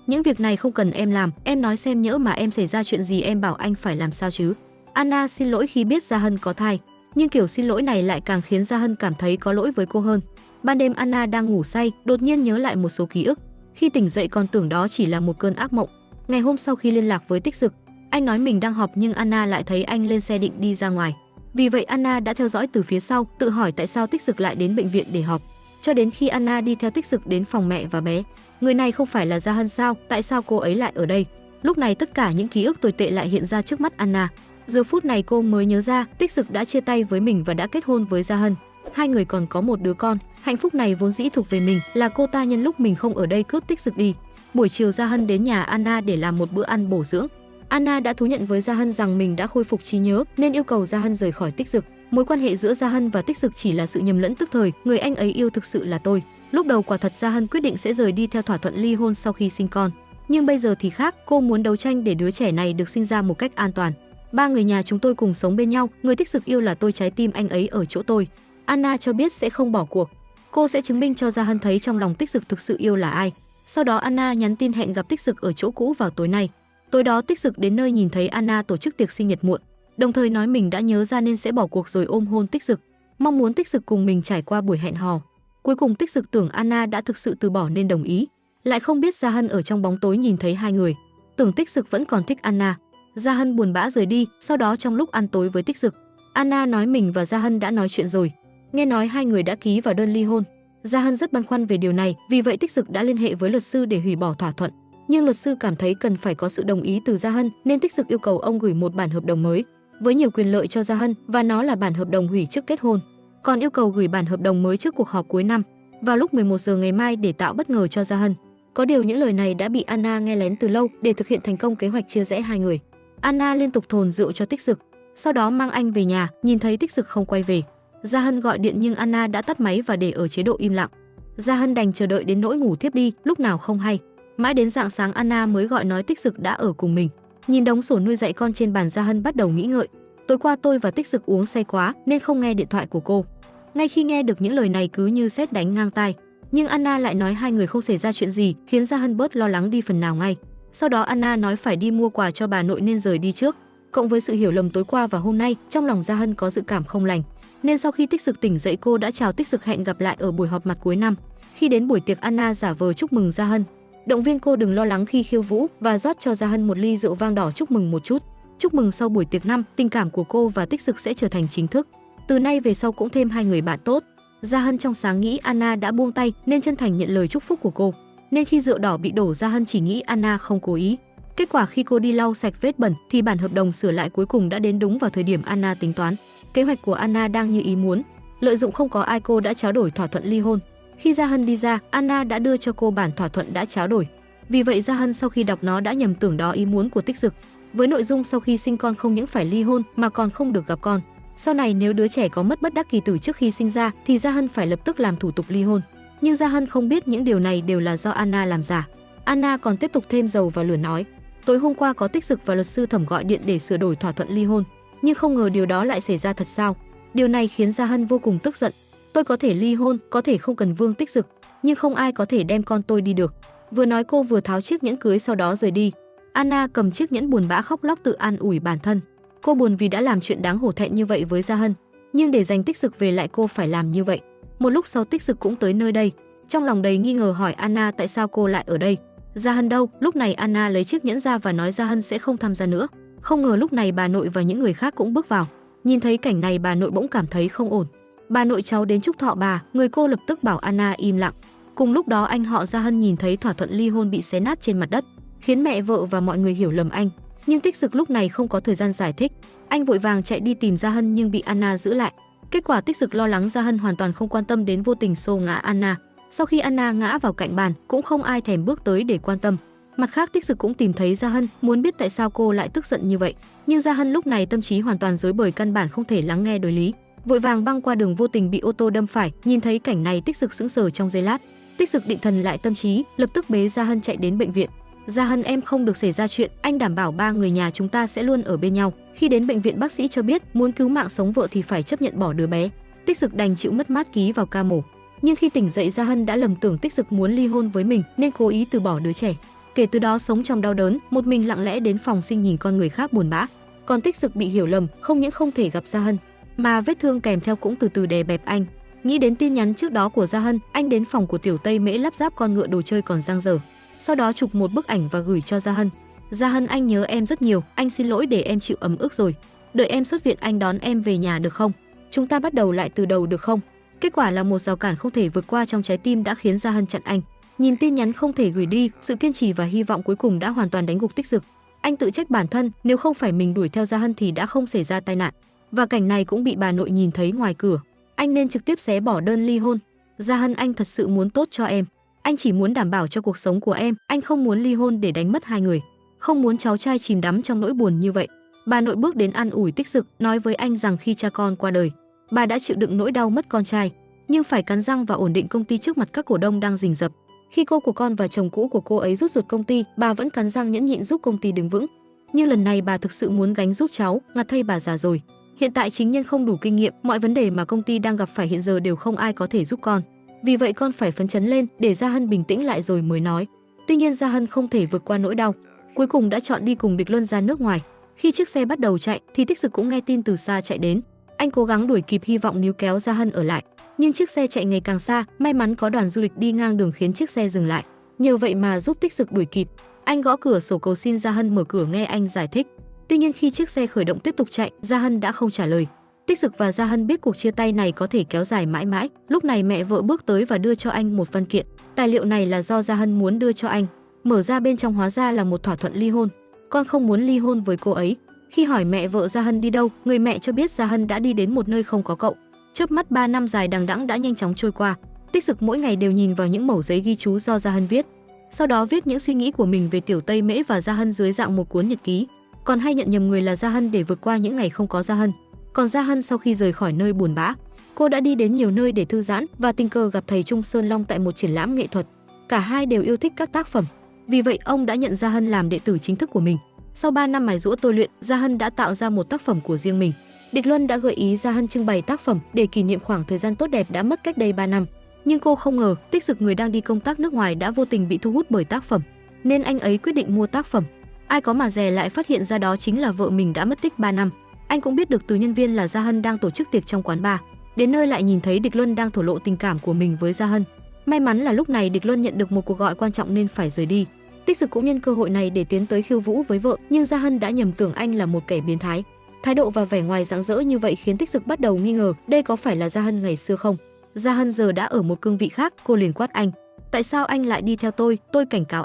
Những việc này không cần em làm, em nói xem nhỡ mà em xảy ra chuyện gì em bảo anh phải làm sao chứ? Anna xin lỗi khi biết Gia Hân có thai, nhưng kiểu xin lỗi này lại càng khiến Gia Hân cảm thấy có lỗi với cô hơn. Ban đêm Anna đang ngủ say, đột nhiên nhớ lại một số ký ức. Khi tỉnh dậy còn tưởng đó chỉ là một cơn ác mộng. Ngày hôm sau khi liên lạc với Tích Dực, anh nói mình đang họp nhưng Anna lại thấy anh lên xe định đi ra ngoài. Vì vậy Anna đã theo dõi từ phía sau, tự hỏi tại sao Tích Dực lại đến bệnh viện để họp. Cho đến khi Anna đi theo Tích Dực đến phòng mẹ và bé. Người này không phải là Gia Hân sao? Tại sao cô ấy lại ở đây? Lúc này tất cả những ký ức tồi tệ lại hiện ra trước mắt Anna. Giờ phút này cô mới nhớ ra Tích Dực đã chia tay với mình và đã kết hôn với Gia Hân. Hai người còn có một đứa con. Hạnh phúc này vốn dĩ thuộc về mình, là cô ta nhân lúc mình không ở đây cướp Tích Dực đi. Buổi chiều Gia Hân đến nhà Anna để làm một bữa ăn bổ dưỡng. Anna đã thú nhận với Gia Hân rằng mình đã khôi phục trí nhớ nên yêu cầu Gia Hân rời khỏi Tích Dực. Mối quan hệ giữa Gia Hân và Tích Dực chỉ là sự nhầm lẫn tức thời, người anh ấy yêu thực sự là tôi. Lúc đầu quả thật Gia Hân quyết định sẽ rời đi theo thỏa thuận ly hôn sau khi sinh con. Nhưng bây giờ thì khác, cô muốn đấu tranh để đứa trẻ này được sinh ra một cách an toàn. Ba người nhà chúng tôi cùng sống bên nhau, người Tích Dực yêu là tôi, trái tim anh ấy ở chỗ tôi. Anna cho biết sẽ không bỏ cuộc. Cô sẽ chứng minh cho Gia Hân thấy trong lòng Tích Dực thực sự yêu là ai. Sau đó Anna nhắn tin hẹn gặp Tích Dực ở chỗ cũ vào tối nay. Tối đó Tích Dực đến nơi nhìn thấy Anna tổ chức tiệc sinh nhật muộn, đồng thời nói mình đã nhớ ra nên sẽ bỏ cuộc rồi ôm hôn Tích Dực, mong muốn Tích Dực cùng mình trải qua buổi hẹn hò. Cuối cùng Tích Dực tưởng Anna đã thực sự từ bỏ nên đồng ý, lại không biết Gia Hân ở trong bóng tối nhìn thấy hai người, tưởng Tích Dực vẫn còn thích Anna. Gia Hân buồn bã rời đi. Sau đó trong lúc ăn tối với Tích Dực, Anna nói mình và Gia Hân đã nói chuyện rồi, nghe nói hai người đã ký vào đơn ly hôn. Gia Hân rất băn khoăn về điều này, vì vậy Tích Dực đã liên hệ với luật sư để hủy bỏ thỏa thuận. Nhưng luật sư cảm thấy cần phải có sự đồng ý từ Gia Hân nên Tích Dực yêu cầu ông gửi một bản hợp đồng mới với nhiều quyền lợi cho Gia Hân, và nó là bản hợp đồng hủy trước kết hôn. Còn yêu cầu gửi bản hợp đồng mới trước cuộc họp cuối năm vào lúc 11 giờ ngày mai để tạo bất ngờ cho Gia Hân. Có điều những lời này đã bị Anna nghe lén từ lâu để thực hiện thành công kế hoạch chia rẽ hai người. Anna liên tục thồn rượu cho Tích Dực, sau đó mang anh về nhà, nhìn thấy Tích Dực không quay về. Gia Hân gọi điện nhưng Anna đã tắt máy và để ở chế độ im lặng. Gia Hân đành chờ đợi đến nỗi ngủ thiếp đi, lúc nào không hay. Mãi đến rạng sáng Anna mới gọi nói Tích Dực đã ở cùng mình. Nhìn đống sổ nuôi dạy con trên bàn, Gia Hân bắt đầu nghĩ ngợi. Tối qua tôi và Tích Dực uống say quá nên không nghe điện thoại của cô. Ngay khi nghe được những lời này cứ như sét đánh ngang tai, nhưng Anna lại nói hai người không xảy ra chuyện gì, khiến Gia Hân bớt lo lắng đi phần nào ngay. Sau đó Anna nói phải đi mua quà cho bà nội nên rời đi trước. Cộng với sự hiểu lầm tối qua và hôm nay, trong lòng Gia Hân có dự cảm không lành. Nên sau khi Tích Dực tỉnh dậy, cô đã chào Tích Dực hẹn gặp lại ở buổi họp mặt cuối năm. Khi đến buổi tiệc, Anna giả vờ chúc mừng Gia Hân, động viên cô đừng lo lắng khi khiêu vũ và rót cho Gia Hân một ly rượu vang đỏ chúc mừng một chút. Chúc mừng sau buổi tiệc năm, tình cảm của cô và Tích Dực sẽ trở thành chính thức. Từ nay về sau cũng thêm hai người bạn tốt. Gia Hân trong sáng nghĩ Anna đã buông tay nên chân thành nhận lời chúc phúc của cô. Nên khi rượu đỏ bị đổ, Gia Hân chỉ nghĩ Anna không cố ý. Kết quả khi cô đi lau sạch vết bẩn thì bản hợp đồng sửa lại cuối cùng đã đến đúng vào thời điểm Anna tính toán. Kế hoạch của Anna đang như ý muốn, lợi dụng không có ai, cô đã tráo đổi thỏa thuận ly hôn. Khi Gia Hân đi ra, Anna đã đưa cho cô bản thỏa thuận đã tráo đổi. Vì vậy Gia Hân sau khi đọc nó đã nhầm tưởng đó ý muốn của Tích Dực, với nội dung sau khi sinh con không những phải ly hôn mà còn không được gặp con. Sau này nếu đứa trẻ có mất bất đắc kỳ tử trước khi sinh ra thì Gia Hân phải lập tức làm thủ tục ly hôn. Nhưng Gia Hân không biết những điều này đều là do Anna làm giả. Anna còn tiếp tục thêm dầu vào lửa nói, tối hôm qua có Tích Dực và luật sư Thẩm gọi điện để sửa đổi thỏa thuận ly hôn, nhưng không ngờ điều đó lại xảy ra thật sao. Điều này khiến Gia Hân vô cùng tức giận. Tôi có thể ly hôn, có thể không cần Vương Tích Dực, nhưng không ai có thể đem con tôi đi được. Vừa nói cô vừa tháo chiếc nhẫn cưới sau đó rời đi. Anna cầm chiếc nhẫn buồn bã khóc lóc tự an ủi bản thân. Cô buồn vì đã làm chuyện đáng hổ thẹn như vậy với Gia Hân, nhưng để giành Tích Dực về lại cô phải làm như vậy. Một lúc sau Tích Dực cũng tới nơi đây. trong lòng đầy nghi ngờ hỏi Anna tại sao cô lại ở đây. Gia Hân đâu? Lúc này Anna lấy chiếc nhẫn ra và nói Gia Hân sẽ không tham gia nữa. Không ngờ lúc này bà nội và những người khác cũng bước vào. Nhìn thấy cảnh này bà nội bỗng cảm thấy không ổn. Bà nội cháu đến chúc thọ bà, người cô lập tức bảo Anna im lặng. Cùng lúc đó anh họ Gia Hân nhìn thấy thỏa thuận ly hôn bị xé nát trên mặt đất, khiến mẹ vợ và mọi người hiểu lầm anh. Nhưng Tích Dực lúc này không có thời gian giải thích. Anh vội vàng chạy đi tìm Gia Hân nhưng bị Anna giữ lại. Kết quả Tích Dực lo lắng Gia Hân hoàn toàn không quan tâm đến vô tình xô ngã Anna. Sau khi Anna ngã vào cạnh bàn, cũng không ai thèm bước tới để quan tâm. Mặt khác Tích Dực cũng tìm thấy Gia Hân, muốn biết tại sao cô lại tức giận như vậy. Nhưng Gia Hân lúc này tâm trí hoàn toàn rối bời, căn bản không thể lắng nghe đối lý. Vội vàng băng qua đường vô tình bị ô tô đâm phải. Nhìn thấy cảnh này Tích Dực sững sờ trong giây lát. Tích Dực định thần lại tâm trí, lập tức bế Gia Hân chạy đến bệnh viện. Gia Hân em không được xảy ra chuyện, anh đảm bảo ba người nhà chúng ta sẽ luôn ở bên nhau. Khi đến bệnh viện bác sĩ cho biết muốn cứu mạng sống vợ thì phải chấp nhận bỏ đứa bé. Tích Dực đành chịu mất mát ký vào ca mổ. Nhưng khi tỉnh dậy Gia Hân đã lầm tưởng Tích Dực muốn ly hôn với mình nên cố ý từ bỏ đứa trẻ. Kể từ đó sống trong đau đớn, một mình lặng lẽ đến phòng sinh nhìn con người khác buồn bã. Còn Tích Dực bị hiểu lầm, không những không thể gặp Gia Hân, mà vết thương kèm theo cũng từ từ đè bẹp anh. Nghĩ đến tin nhắn trước đó của Gia Hân, anh đến phòng của Tiểu Tây Mễ lắp ráp con ngựa đồ chơi còn dang dở. Sau đó chụp một bức ảnh và gửi cho Gia Hân. Gia Hân anh nhớ em rất nhiều, anh xin lỗi để em chịu ấm ức rồi. Đợi em xuất viện anh đón em về nhà được không? Chúng ta bắt đầu lại từ đầu được không? Kết quả là một rào cản không thể vượt qua trong trái tim đã khiến Gia Hân chặn anh. Nhìn tin nhắn không thể gửi đi, sự kiên trì và hy vọng cuối cùng đã hoàn toàn đánh gục Tích Dực. Anh tự trách bản thân, nếu không phải mình đuổi theo Gia Hân thì đã không xảy ra tai nạn. Và cảnh này cũng bị bà nội nhìn thấy ngoài cửa. Anh nên trực tiếp xé bỏ đơn ly hôn. Gia Hân anh thật sự muốn tốt cho em. Anh chỉ muốn đảm bảo cho cuộc sống của em, anh không muốn ly hôn để đánh mất hai người. Không muốn cháu trai chìm đắm trong nỗi buồn như vậy. Bà nội bước đến an ủi Tích Dực, nói với anh rằng khi cha con qua đời, bà đã chịu đựng nỗi đau mất con trai, nhưng phải cắn răng và ổn định công ty trước mặt các cổ đông đang rình rập. Khi cô của con và chồng cũ của cô ấy rút ruột công ty, bà vẫn cắn răng nhẫn nhịn giúp công ty đứng vững. Nhưng lần này bà thực sự muốn gánh giúp cháu, ngặt thay bà già rồi. Hiện tại chính nhân không đủ kinh nghiệm, mọi vấn đề mà công ty đang gặp phải hiện giờ đều không ai có thể giúp con. Vì vậy con phải phấn chấn lên, để Gia Hân bình tĩnh lại rồi mới nói. Tuy nhiên Gia Hân không thể vượt qua nỗi đau, cuối cùng đã chọn đi cùng Địch Luân ra nước ngoài. Khi chiếc xe bắt đầu chạy thì Tích Dực cũng nghe tin từ xa chạy đến. Anh cố gắng đuổi kịp, hy vọng níu kéo Gia Hân ở lại. Nhưng chiếc xe chạy ngày càng xa, may mắn có đoàn du lịch đi ngang đường khiến chiếc xe dừng lại. Nhờ vậy mà giúp Tích Dực đuổi kịp. Anh gõ cửa sổ cầu xin Gia Hân mở cửa nghe anh giải thích. Tuy nhiên khi chiếc xe khởi động tiếp tục chạy, Gia Hân đã không trả lời. Tích Dực và Gia Hân biết cuộc chia tay này có thể kéo dài mãi mãi. Lúc này mẹ vợ bước tới và đưa cho anh một văn kiện. Tài liệu này là do Gia Hân muốn đưa cho anh. Mở ra bên trong hóa ra là một thỏa thuận ly hôn. Con không muốn ly hôn với cô ấy. Khi hỏi mẹ vợ Gia Hân đi đâu, người mẹ cho biết Gia Hân đã đi đến một nơi không có cậu. Chớp mắt 3 năm dài đằng đẵng đã nhanh chóng trôi qua. Tích Dực mỗi ngày đều nhìn vào những mẩu giấy ghi chú do Gia Hân viết. Sau đó viết những suy nghĩ của mình về Tiểu Tây Mễ và Gia Hân dưới dạng một cuốn nhật ký. Còn hay nhận nhầm người là Gia Hân để vượt qua những ngày không có Gia Hân. Còn Gia Hân sau khi rời khỏi nơi buồn bã, cô đã đi đến nhiều nơi để thư giãn và tình cờ gặp thầy Trung Sơn Long tại một triển lãm nghệ thuật. Cả hai đều yêu thích các tác phẩm. Vì vậy ông đã nhận Gia Hân làm đệ tử chính thức của mình. Sau 3 năm mài giũa tôi luyện, Gia Hân đã tạo ra một tác phẩm của riêng mình. Địch Luân đã gợi ý Gia Hân trưng bày tác phẩm để kỷ niệm khoảng thời gian tốt đẹp đã mất cách đây 3 năm. Nhưng cô không ngờ Tích Dực người đang đi công tác nước ngoài đã vô tình bị thu hút bởi tác phẩm, nên anh ấy quyết định mua tác phẩm. Ai có mà dè lại phát hiện ra đó chính là vợ mình đã mất tích 3 năm. Anh cũng biết được từ nhân viên là Gia Hân đang tổ chức tiệc trong quán bar. Đến nơi lại nhìn thấy Địch Luân đang thổ lộ tình cảm của mình với Gia Hân. May mắn là lúc này Địch Luân nhận được một cuộc gọi quan trọng nên phải rời đi. Tích Dực cũng nhân cơ hội này để tiến tới khiêu vũ với vợ, nhưng Gia Hân đã nhầm tưởng anh là một kẻ biến thái. Thái độ và vẻ ngoài rạng rỡ như vậy khiến Tích Dực bắt đầu nghi ngờ đây có phải là Gia Hân ngày xưa không. Gia Hân giờ đã ở một cương vị khác, cô liền quát anh. Tại sao anh lại đi theo tôi cảnh cáo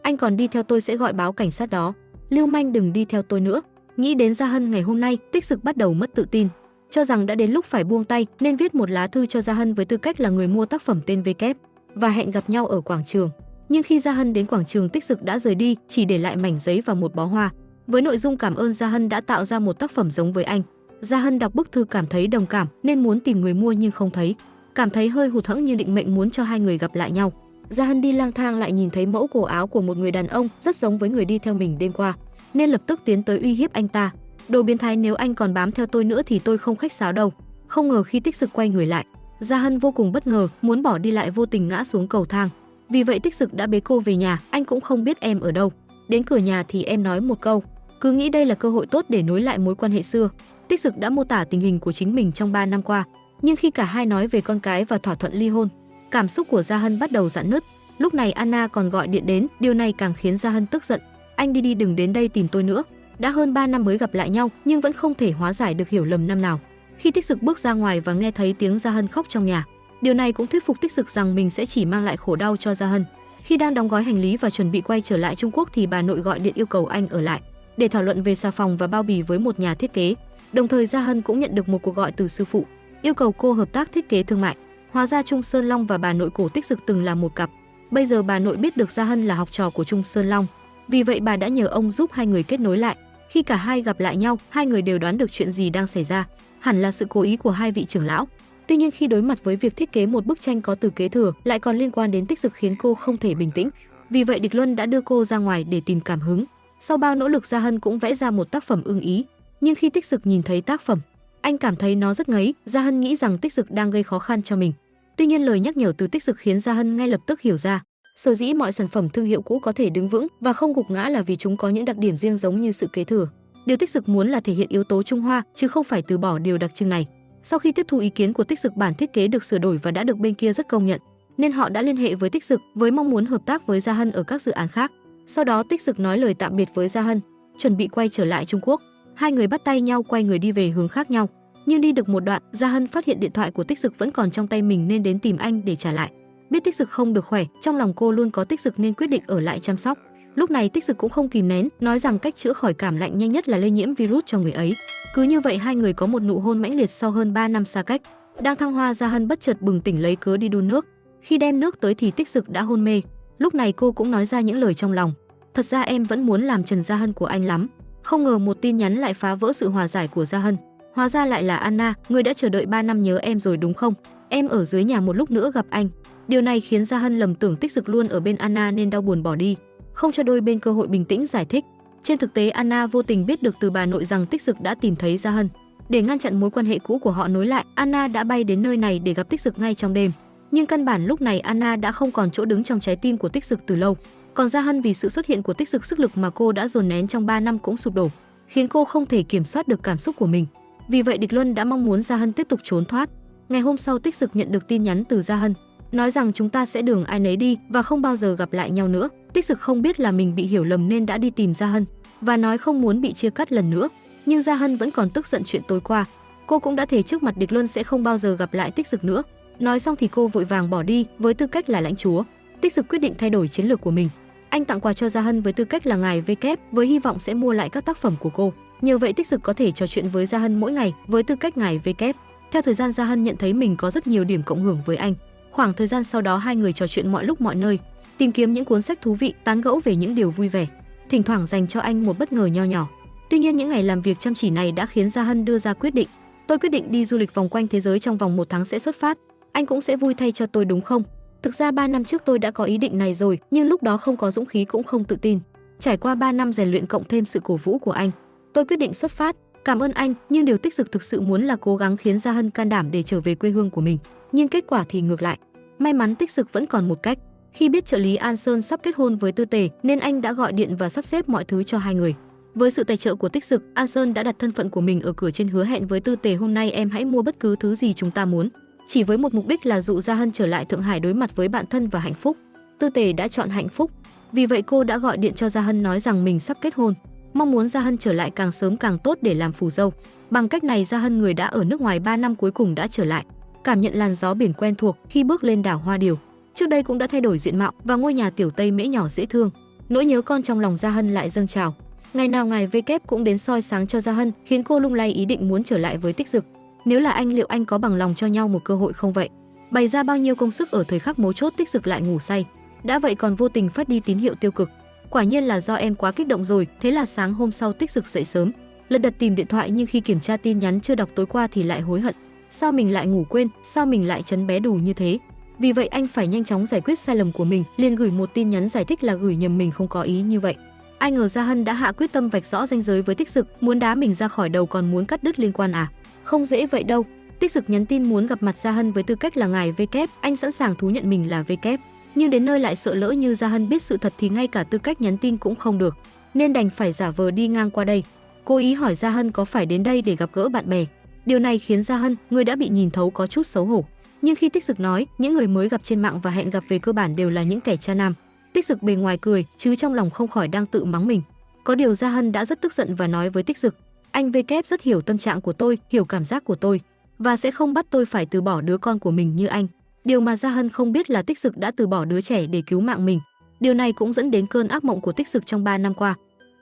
anh còn đi theo tôi sẽ gọi báo cảnh sát đó. Lưu manh đừng đi theo tôi nữa. Nghĩ đến Gia Hân ngày hôm nay, Tích Dực bắt đầu mất tự tin, cho rằng đã đến lúc phải buông tay nên viết một lá thư cho Gia Hân với tư cách là người mua tác phẩm tên V kép và hẹn gặp nhau ở quảng trường. Nhưng khi Gia Hân đến quảng trường, Tích Dực đã rời đi, chỉ để lại mảnh giấy và một bó hoa với nội dung cảm ơn Gia Hân đã tạo ra một tác phẩm giống với anh. Gia Hân đọc bức thư cảm thấy đồng cảm nên muốn tìm người mua nhưng không thấy, cảm thấy hơi hụt hẫng nhưng định mệnh muốn cho hai người gặp lại nhau. Gia Hân đi lang thang lại nhìn thấy mẫu cổ áo của một người đàn ông rất giống với người đi theo mình đêm qua, nên lập tức tiến tới uy hiếp anh ta. Đồ biến thái, nếu anh còn bám theo tôi nữa thì tôi không khách sáo đâu. Không ngờ khi Tích Dực quay người lại, Gia Hân vô cùng bất ngờ, muốn bỏ đi lại vô tình ngã xuống cầu thang. Vì vậy Tích Dực đã bế cô về nhà. Anh cũng không biết em ở đâu. Đến cửa nhà thì em nói một câu, cứ nghĩ đây là cơ hội tốt để nối lại mối quan hệ xưa. Tích Dực đã mô tả tình hình của chính mình trong 3 năm qua, nhưng khi cả hai nói về con cái và thỏa thuận ly hôn Cảm xúc của Gia Hân bắt đầu rạn nứt. Lúc này Anna còn gọi điện đến, điều này càng khiến Gia Hân tức giận. Anh đi đừng đến đây tìm tôi nữa. Đã hơn 3 năm mới gặp lại nhau nhưng vẫn không thể hóa giải được hiểu lầm năm nào. Khi Tích Dực bước ra ngoài và nghe thấy tiếng Gia Hân khóc trong nhà, điều này cũng thuyết phục Tích Dực rằng mình sẽ chỉ mang lại khổ đau cho Gia Hân. Khi đang đóng gói hành lý và chuẩn bị quay trở lại Trung Quốc thì bà nội gọi điện yêu cầu anh ở lại để thảo luận về xà phòng và bao bì với một nhà thiết kế. Đồng thời Gia Hân cũng nhận được một cuộc gọi từ sư phụ, yêu cầu cô hợp tác thiết kế thương mại. Hóa ra Trung Sơn Long và bà nội cổ Tích Dực từng là một cặp. Bây giờ bà nội biết được Gia Hân là học trò của Trung Sơn Long, vì vậy bà đã nhờ ông giúp hai người kết nối lại. Khi cả hai gặp lại nhau, hai người đều đoán được chuyện gì đang xảy ra, hẳn là sự cố ý của hai vị trưởng lão. Tuy nhiên khi đối mặt với việc thiết kế một bức tranh có từ kế thừa lại còn liên quan đến Tích Dực khiến cô không thể bình tĩnh. Vì vậy Địch Luân đã đưa cô ra ngoài để tìm cảm hứng. Sau bao nỗ lực Gia Hân cũng vẽ ra một tác phẩm ưng ý, nhưng khi Tích Dực nhìn thấy tác phẩm, anh cảm thấy nó rất ngấy. Gia Hân nghĩ rằng Tích Dực đang gây khó khăn cho mình. Tuy nhiên lời nhắc nhở từ Tích Dực khiến Gia Hân ngay lập tức hiểu ra, sở dĩ mọi sản phẩm thương hiệu cũ có thể đứng vững và không gục ngã là vì chúng có những đặc điểm riêng giống như sự kế thừa. Điều Tích Dực muốn là thể hiện yếu tố Trung Hoa chứ không phải từ bỏ điều đặc trưng này. Sau khi tiếp thu ý kiến của Tích Dực, bản thiết kế được sửa đổi và đã được bên kia rất công nhận, nên họ đã liên hệ với Tích Dực với mong muốn hợp tác với Gia Hân ở các dự án khác. Sau đó Tích Dực nói lời tạm biệt với Gia Hân, chuẩn bị quay trở lại Trung Quốc. Hai người bắt tay nhau quay người đi về hướng khác nhau. Nhưng đi được một đoạn, Gia Hân phát hiện điện thoại của Tích Dực vẫn còn trong tay mình nên đến tìm anh để trả lại. Biết Tích Dực không được khỏe, trong lòng cô luôn có Tích Dực nên quyết định ở lại chăm sóc. Lúc này Tích Dực cũng không kìm nén, nói rằng cách chữa khỏi cảm lạnh nhanh nhất là lây nhiễm virus cho người ấy. Cứ như vậy hai người có một nụ hôn mãnh liệt sau hơn 3 năm xa cách. Đang thăng hoa, Gia Hân bất chợt bừng tỉnh lấy cớ đi đun nước. Khi đem nước tới thì Tích Dực đã hôn mê. Lúc này cô cũng nói ra những lời trong lòng. Thật ra em vẫn muốn làm trần Gia Hân của anh lắm. Không ngờ một tin nhắn lại phá vỡ sự hòa giải của Gia Hân. Hóa ra lại là Anna, người đã chờ đợi 3 năm nhớ em rồi đúng không? Em ở dưới nhà một lúc nữa gặp anh. Điều này khiến Gia Hân lầm tưởng Tích Dực luôn ở bên Anna nên đau buồn bỏ đi, không cho đôi bên cơ hội bình tĩnh giải thích. Trên thực tế Anna vô tình biết được từ bà nội rằng Tích Dực đã tìm thấy Gia Hân. Để ngăn chặn mối quan hệ cũ của họ nối lại, Anna đã bay đến nơi này để gặp Tích Dực ngay trong đêm. Nhưng căn bản lúc này Anna đã không còn chỗ đứng trong trái tim của Tích Dực từ lâu. Còn Gia Hân vì sự xuất hiện của Tích Dực, sức lực mà cô đã dồn nén trong 3 năm cũng sụp đổ, khiến cô không thể kiểm soát được cảm xúc của mình. Vì vậy Địch Luân đã mong muốn Gia Hân tiếp tục trốn thoát. Ngày hôm sau Tích Dực nhận được tin nhắn từ Gia Hân, nói rằng chúng ta sẽ đường ai nấy đi và không bao giờ gặp lại nhau nữa. Tích Dực không biết là mình bị hiểu lầm nên đã đi tìm Gia Hân và nói không muốn bị chia cắt lần nữa. Nhưng Gia Hân vẫn còn tức giận chuyện tối qua. Cô cũng đã thề trước mặt Địch Luân sẽ không bao giờ gặp lại Tích Dực nữa. Nói xong thì cô vội vàng bỏ đi với tư cách là lãnh chúa. Tích Dực quyết định thay đổi chiến lược của mình. Anh tặng quà cho Gia Hân với tư cách là ngài V kép với hy vọng sẽ mua lại các tác phẩm của cô. Nhờ vậy Tích Dực có thể trò chuyện với Gia Hân mỗi ngày với tư cách ngài V kép. Theo thời gian Gia Hân nhận thấy mình có rất nhiều điểm cộng hưởng với anh. Khoảng thời gian sau đó hai người trò chuyện mọi lúc mọi nơi, tìm kiếm những cuốn sách thú vị, tán gẫu về những điều vui vẻ, thỉnh thoảng dành cho anh một bất ngờ nho nhỏ. Tuy nhiên những ngày làm việc chăm chỉ này đã khiến Gia Hân đưa ra quyết định. Tôi quyết định đi du lịch vòng quanh thế giới trong vòng 1 tháng sẽ xuất phát. Anh cũng sẽ vui thay cho tôi đúng không? Thực ra 3 năm trước tôi đã có ý định này rồi, nhưng lúc đó không có dũng khí cũng không tự tin. Trải qua 3 năm rèn luyện cộng thêm sự cổ vũ của anh, tôi quyết định xuất phát. Cảm ơn anh, nhưng điều Tích Dực thực sự muốn là cố gắng khiến Gia Hân can đảm để trở về quê hương của mình. Nhưng kết quả thì ngược lại. May mắn Tích Dực vẫn còn một cách. Khi biết trợ lý An Sơn sắp kết hôn với Tư Tề nên anh đã gọi điện và sắp xếp mọi thứ cho hai người. Với sự tài trợ của Tích Dực, An Sơn đã đặt thân phận của mình ở cửa trên, hứa hẹn với Tư Tề hôm nay em hãy mua bất cứ thứ gì chúng ta muốn, chỉ với một mục đích là dụ Gia Hân trở lại Thượng Hải đối mặt với bạn thân và hạnh phúc. Tư Tề đã chọn hạnh phúc. Vì vậy cô đã gọi điện cho Gia Hân nói rằng mình sắp kết hôn, mong muốn Gia Hân trở lại càng sớm càng tốt để làm phù dâu. Bằng cách này Gia Hân, người đã ở nước ngoài 3 năm cuối cùng đã trở lại, cảm nhận làn gió biển quen thuộc khi bước lên đảo Hoa Điều. Trước đây cũng đã thay đổi diện mạo và ngôi nhà tiểu Tây Mễ nhỏ dễ thương. Nỗi nhớ con trong lòng Gia Hân lại dâng trào. Ngày nào ngài V kép cũng đến soi sáng cho Gia Hân, khiến cô lung lay ý định muốn trở lại với Tích Dực. Nếu là anh, liệu anh có bằng lòng cho nhau một cơ hội không vậy? Bày ra bao nhiêu công sức ở thời khắc mấu chốt, Tích Dực lại ngủ say. Đã vậy còn vô tình phát đi tín hiệu tiêu cực. Quả nhiên là do em quá kích động rồi. Thế là sáng hôm sau Tích Dực dậy sớm, lật đật tìm điện thoại, nhưng khi kiểm tra tin nhắn chưa đọc tối qua thì lại hối hận. Sao mình lại ngủ quên? Sao mình lại chấn bé đù như thế? Vì vậy anh phải nhanh chóng giải quyết sai lầm của mình, liền gửi một tin nhắn giải thích là gửi nhầm, mình không có ý như vậy. Ai ngờ Gia Hân đã hạ quyết tâm vạch rõ ranh giới với Tích Dực, muốn đá mình ra khỏi đầu còn muốn cắt đứt liên quan à? Không dễ vậy đâu. Tích Dực nhắn tin muốn gặp mặt Gia Hân với tư cách là ngài V kép, anh sẵn sàng thú nhận mình là V kép. Nhưng đến nơi lại sợ lỡ như Gia Hân biết sự thật thì ngay cả tư cách nhắn tin cũng không được, nên đành phải giả vờ đi ngang qua đây. Cố ý hỏi Gia Hân có phải đến đây để gặp gỡ bạn bè. Điều này khiến Gia Hân, người đã bị nhìn thấu, có chút xấu hổ. Nhưng khi Tích Dực nói những người mới gặp trên mạng và hẹn gặp về cơ bản đều là những kẻ cha nam, Tích Dực bề ngoài cười chứ trong lòng không khỏi đang tự mắng mình. Có điều Gia Hân đã rất tức giận và nói với Tích Dực, anh VK rất hiểu tâm trạng của tôi, hiểu cảm giác của tôi và sẽ không bắt tôi phải từ bỏ đứa con của mình như anh. Điều mà Gia Hân không biết là Tích Dực đã từ bỏ đứa trẻ để cứu mạng mình. Điều này cũng dẫn đến cơn ác mộng của Tích Dực trong 3 năm qua.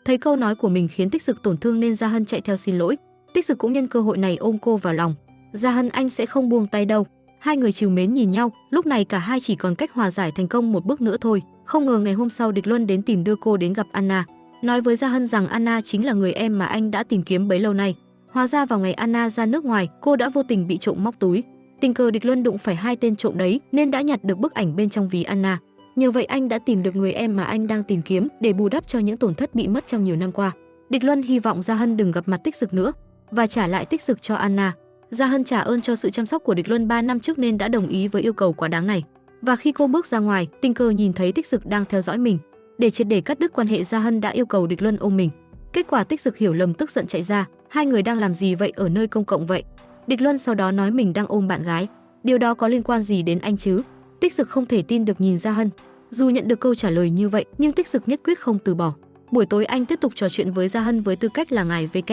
Thấy câu nói của mình khiến Tích Dực tổn thương nên Gia Hân chạy theo xin lỗi. Tích Dực cũng nhân cơ hội này ôm cô vào lòng. Gia Hân, anh sẽ không buông tay đâu. Hai người trìu mến nhìn nhau, lúc này cả hai chỉ còn cách hòa giải thành công một bước nữa thôi. Không ngờ ngày hôm sau Địch Luân đến tìm đưa cô đến gặp Anna, nói với Gia Hân rằng Anna chính là người em mà anh đã tìm kiếm bấy lâu nay. Hóa ra vào ngày Anna ra nước ngoài, cô đã vô tình bị trộm móc túi. Tình cờ Địch Luân đụng phải hai tên trộm đấy nên đã nhặt được bức ảnh bên trong ví Anna. Nhờ vậy anh đã tìm được người em mà anh đang tìm kiếm để bù đắp cho những tổn thất bị mất trong nhiều năm qua. Địch Luân hy vọng Gia Hân đừng gặp mặt Tích Dực nữa và trả lại Tích Dực cho Anna. Gia Hân trả ơn cho sự chăm sóc của Địch Luân 3 năm trước nên đã đồng ý với yêu cầu quá đáng này. Và khi cô bước ra ngoài, tình cờ nhìn thấy Tích Dực đang theo dõi mình. Để triệt để cắt đứt quan hệ, Gia Hân đã yêu cầu Địch Luân ôm mình. Kết quả Tích Dực hiểu lầm, tức giận chạy ra. Hai người đang làm gì vậy ở nơi công cộng vậy? Địch Luân sau đó nói mình đang ôm bạn gái. Điều đó có liên quan gì đến anh chứ? Tích Dực không thể tin được nhìn Gia Hân. Dù nhận được câu trả lời như vậy, nhưng Tích Dực nhất quyết không từ bỏ. Buổi tối anh tiếp tục trò chuyện với Gia Hân với tư cách là ngài VK.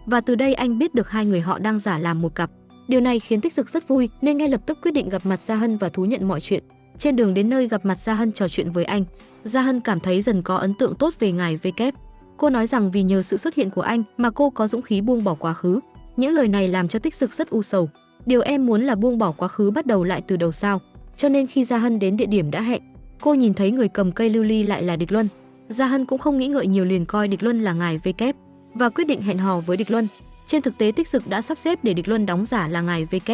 Và từ đây anh biết được hai người họ đang giả làm một cặp. Điều này khiến Tích Dực rất vui nên ngay lập tức quyết định gặp mặt Gia Hân và thú nhận mọi chuyện. Trên đường đến nơi gặp mặt Gia Hân trò chuyện với anh, Gia Hân cảm thấy dần có ấn tượng tốt về ngài VK. Cô nói rằng vì nhờ sự xuất hiện của anh mà cô có dũng khí buông bỏ quá khứ. Những lời này làm cho Tích Dực rất u sầu. Điều em muốn là buông bỏ quá khứ, bắt đầu lại từ đầu sao? Cho nên khi Gia Hân đến địa điểm đã hẹn, cô nhìn thấy người cầm cây lưu ly lại là Địch Luân. Gia Hân cũng không nghĩ ngợi nhiều, liền coi Địch Luân là ngài VK và quyết định hẹn hò với Địch Luân. Trên thực tế Tích Dực đã sắp xếp để Địch Luân đóng giả là ngài VK,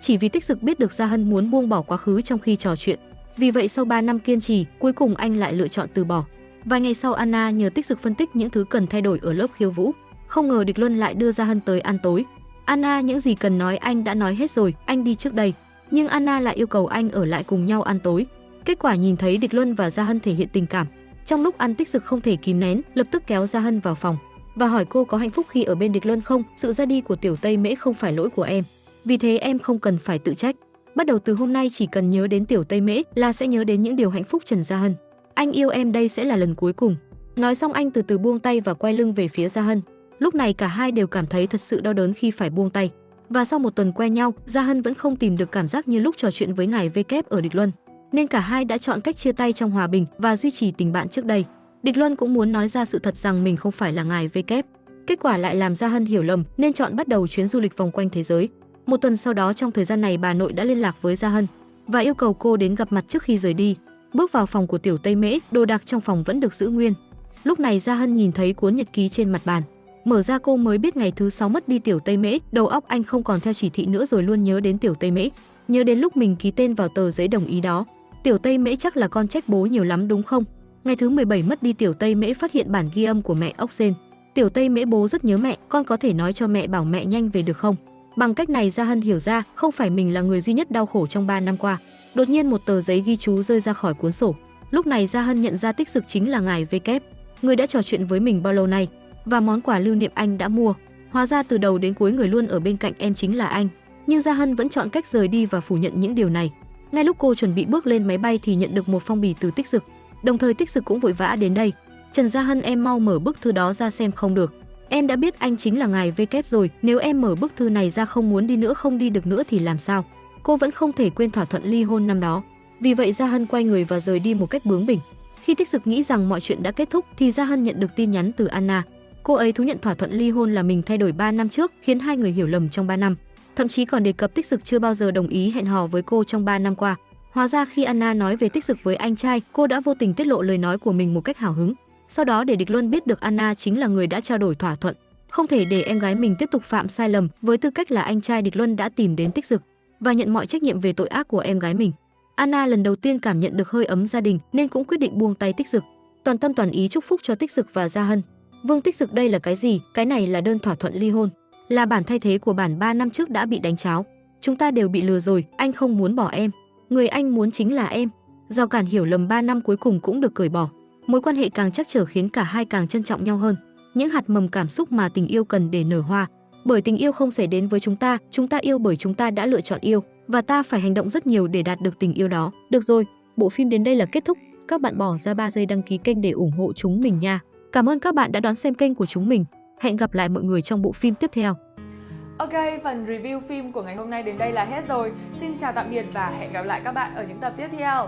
chỉ vì Tích Dực biết được Gia Hân muốn buông bỏ quá khứ trong khi trò chuyện. Vì vậy sau 3 năm kiên trì, cuối cùng anh lại lựa chọn từ bỏ. Vài ngày sau, Anna nhờ Tích Dực phân tích những thứ cần thay đổi ở lớp khiêu vũ. Không ngờ Địch Luân lại đưa Gia Hân tới ăn tối. Anna những gì cần nói anh đã nói hết rồi, anh đi trước đây. Nhưng Anna lại yêu cầu anh ở lại cùng nhau ăn tối. Kết quả nhìn thấy Địch Luân và Gia Hân thể hiện tình cảm. Trong lúc ăn, Tích Dực không thể kìm nén, lập tức kéo Gia Hân vào phòng và hỏi cô có hạnh phúc khi ở bên Địch Luân không? Sự ra đi của Tiểu Tây Mễ không phải lỗi của em, vì thế em không cần phải tự trách. Bắt đầu từ hôm nay chỉ cần nhớ đến Tiểu Tây Mễ là sẽ nhớ đến những điều hạnh phúc. Trần Gia Hân, anh yêu em, đây sẽ là lần cuối cùng. Nói xong anh từ từ buông tay và quay lưng về phía Gia Hân. Lúc này cả hai đều cảm thấy thật sự đau đớn khi phải buông tay. Và sau một tuần quen nhau, Gia Hân vẫn không tìm được cảm giác như lúc trò chuyện với ngài VK ở Địch Luân, nên cả hai đã chọn cách chia tay trong hòa bình và duy trì tình bạn trước đây. Địch Luân cũng muốn nói ra sự thật rằng mình không phải là ngài VK. Kết quả lại làm Gia Hân hiểu lầm nên chọn bắt đầu chuyến du lịch vòng quanh thế giới. Một tuần sau đó, trong thời gian này bà nội đã liên lạc với Gia Hân và yêu cầu cô đến gặp mặt trước khi rời đi. Bước vào phòng của Tiểu Tây Mễ, đồ đạc trong phòng vẫn được giữ nguyên. Lúc này Gia Hân nhìn thấy cuốn nhật ký trên mặt bàn. Mở ra cô mới biết ngày thứ 6 mất đi Tiểu Tây Mễ, đầu óc anh không còn theo chỉ thị nữa rồi luôn nhớ đến Tiểu Tây Mễ. Nhớ đến lúc mình ký tên vào tờ giấy đồng ý đó. Tiểu Tây Mễ chắc là con trách bố nhiều lắm đúng không? Ngày thứ 17 mất đi, Tiểu Tây Mễ phát hiện bản ghi âm của mẹ ốc sên. Tiểu Tây Mễ, bố rất nhớ mẹ, con có thể nói cho mẹ bảo mẹ nhanh về được không? Bằng cách này Gia Hân hiểu ra không phải mình là người duy nhất đau khổ trong 3 năm qua. Đột nhiên một tờ giấy ghi chú rơi ra khỏi cuốn sổ. Lúc này Gia Hân nhận ra Tích Dực chính là ngài VK, người đã trò chuyện với mình bao lâu nay, và món quà lưu niệm anh đã mua. Hóa ra từ đầu đến cuối người luôn ở bên cạnh em chính là anh. Nhưng Gia Hân vẫn chọn cách rời đi và phủ nhận những điều này. Ngay lúc cô chuẩn bị bước lên máy bay thì nhận được một phong bì từ Tích Dực. Đồng thời Tích Dực cũng vội vã đến đây. Trần Gia Hân, em mau mở bức thư đó ra xem. Không được, em đã biết anh chính là ngài VK rồi, nếu em mở bức thư này ra không muốn đi nữa, không đi được nữa thì làm sao? Cô vẫn không thể quên thỏa thuận ly hôn năm đó. Vì vậy Gia Hân quay người và rời đi một cách bướng bỉnh. Khi Tích Dực nghĩ rằng mọi chuyện đã kết thúc thì Gia Hân nhận được tin nhắn từ Anna. Cô ấy thú nhận thỏa thuận ly hôn là mình thay đổi 3 năm trước, khiến hai người hiểu lầm trong 3 năm. Thậm chí còn đề cập Tích Dực chưa bao giờ đồng ý hẹn hò với cô trong 3 năm qua. Hóa ra khi Anna nói về Tích Dực với anh trai, cô đã vô tình tiết lộ lời nói của mình một cách hào hứng. Sau đó để Địch Luân biết được Anna chính là người đã trao đổi thỏa thuận. Không thể để em gái mình tiếp tục phạm sai lầm, với tư cách là anh trai Địch Luân đã tìm đến Tích Dực và nhận mọi trách nhiệm về tội ác của em gái mình. Anna lần đầu tiên cảm nhận được hơi ấm gia đình nên cũng quyết định buông tay Tích Dực, toàn tâm toàn ý chúc phúc cho Tích Dực và Gia Hân. Vương, Tích Dực, đây là cái gì? Cái này là đơn thỏa thuận ly hôn, là bản thay thế của bản 3 năm trước đã bị đánh tráo. Chúng ta đều bị lừa rồi, anh không muốn bỏ em, người anh muốn chính là em. Rào cản hiểu lầm 3 năm cuối cùng cũng được cởi bỏ. Mối quan hệ càng trắc trở khiến cả hai càng trân trọng nhau hơn. Những hạt mầm cảm xúc mà tình yêu cần để nở hoa Bởi tình yêu không xảy đến với chúng ta yêu bởi chúng ta đã lựa chọn yêu và ta phải hành động rất nhiều để đạt được tình yêu đó. Được rồi, bộ phim đến đây là kết thúc. Các bạn bỏ ra 3 giây đăng ký kênh để ủng hộ chúng mình nha. Cảm ơn các bạn đã đón xem kênh của chúng mình. Hẹn gặp lại mọi người trong bộ phim tiếp theo. Ok, phần review phim của ngày hôm nay đến đây là hết rồi. Xin chào tạm biệt và hẹn gặp lại các bạn ở những tập tiếp theo.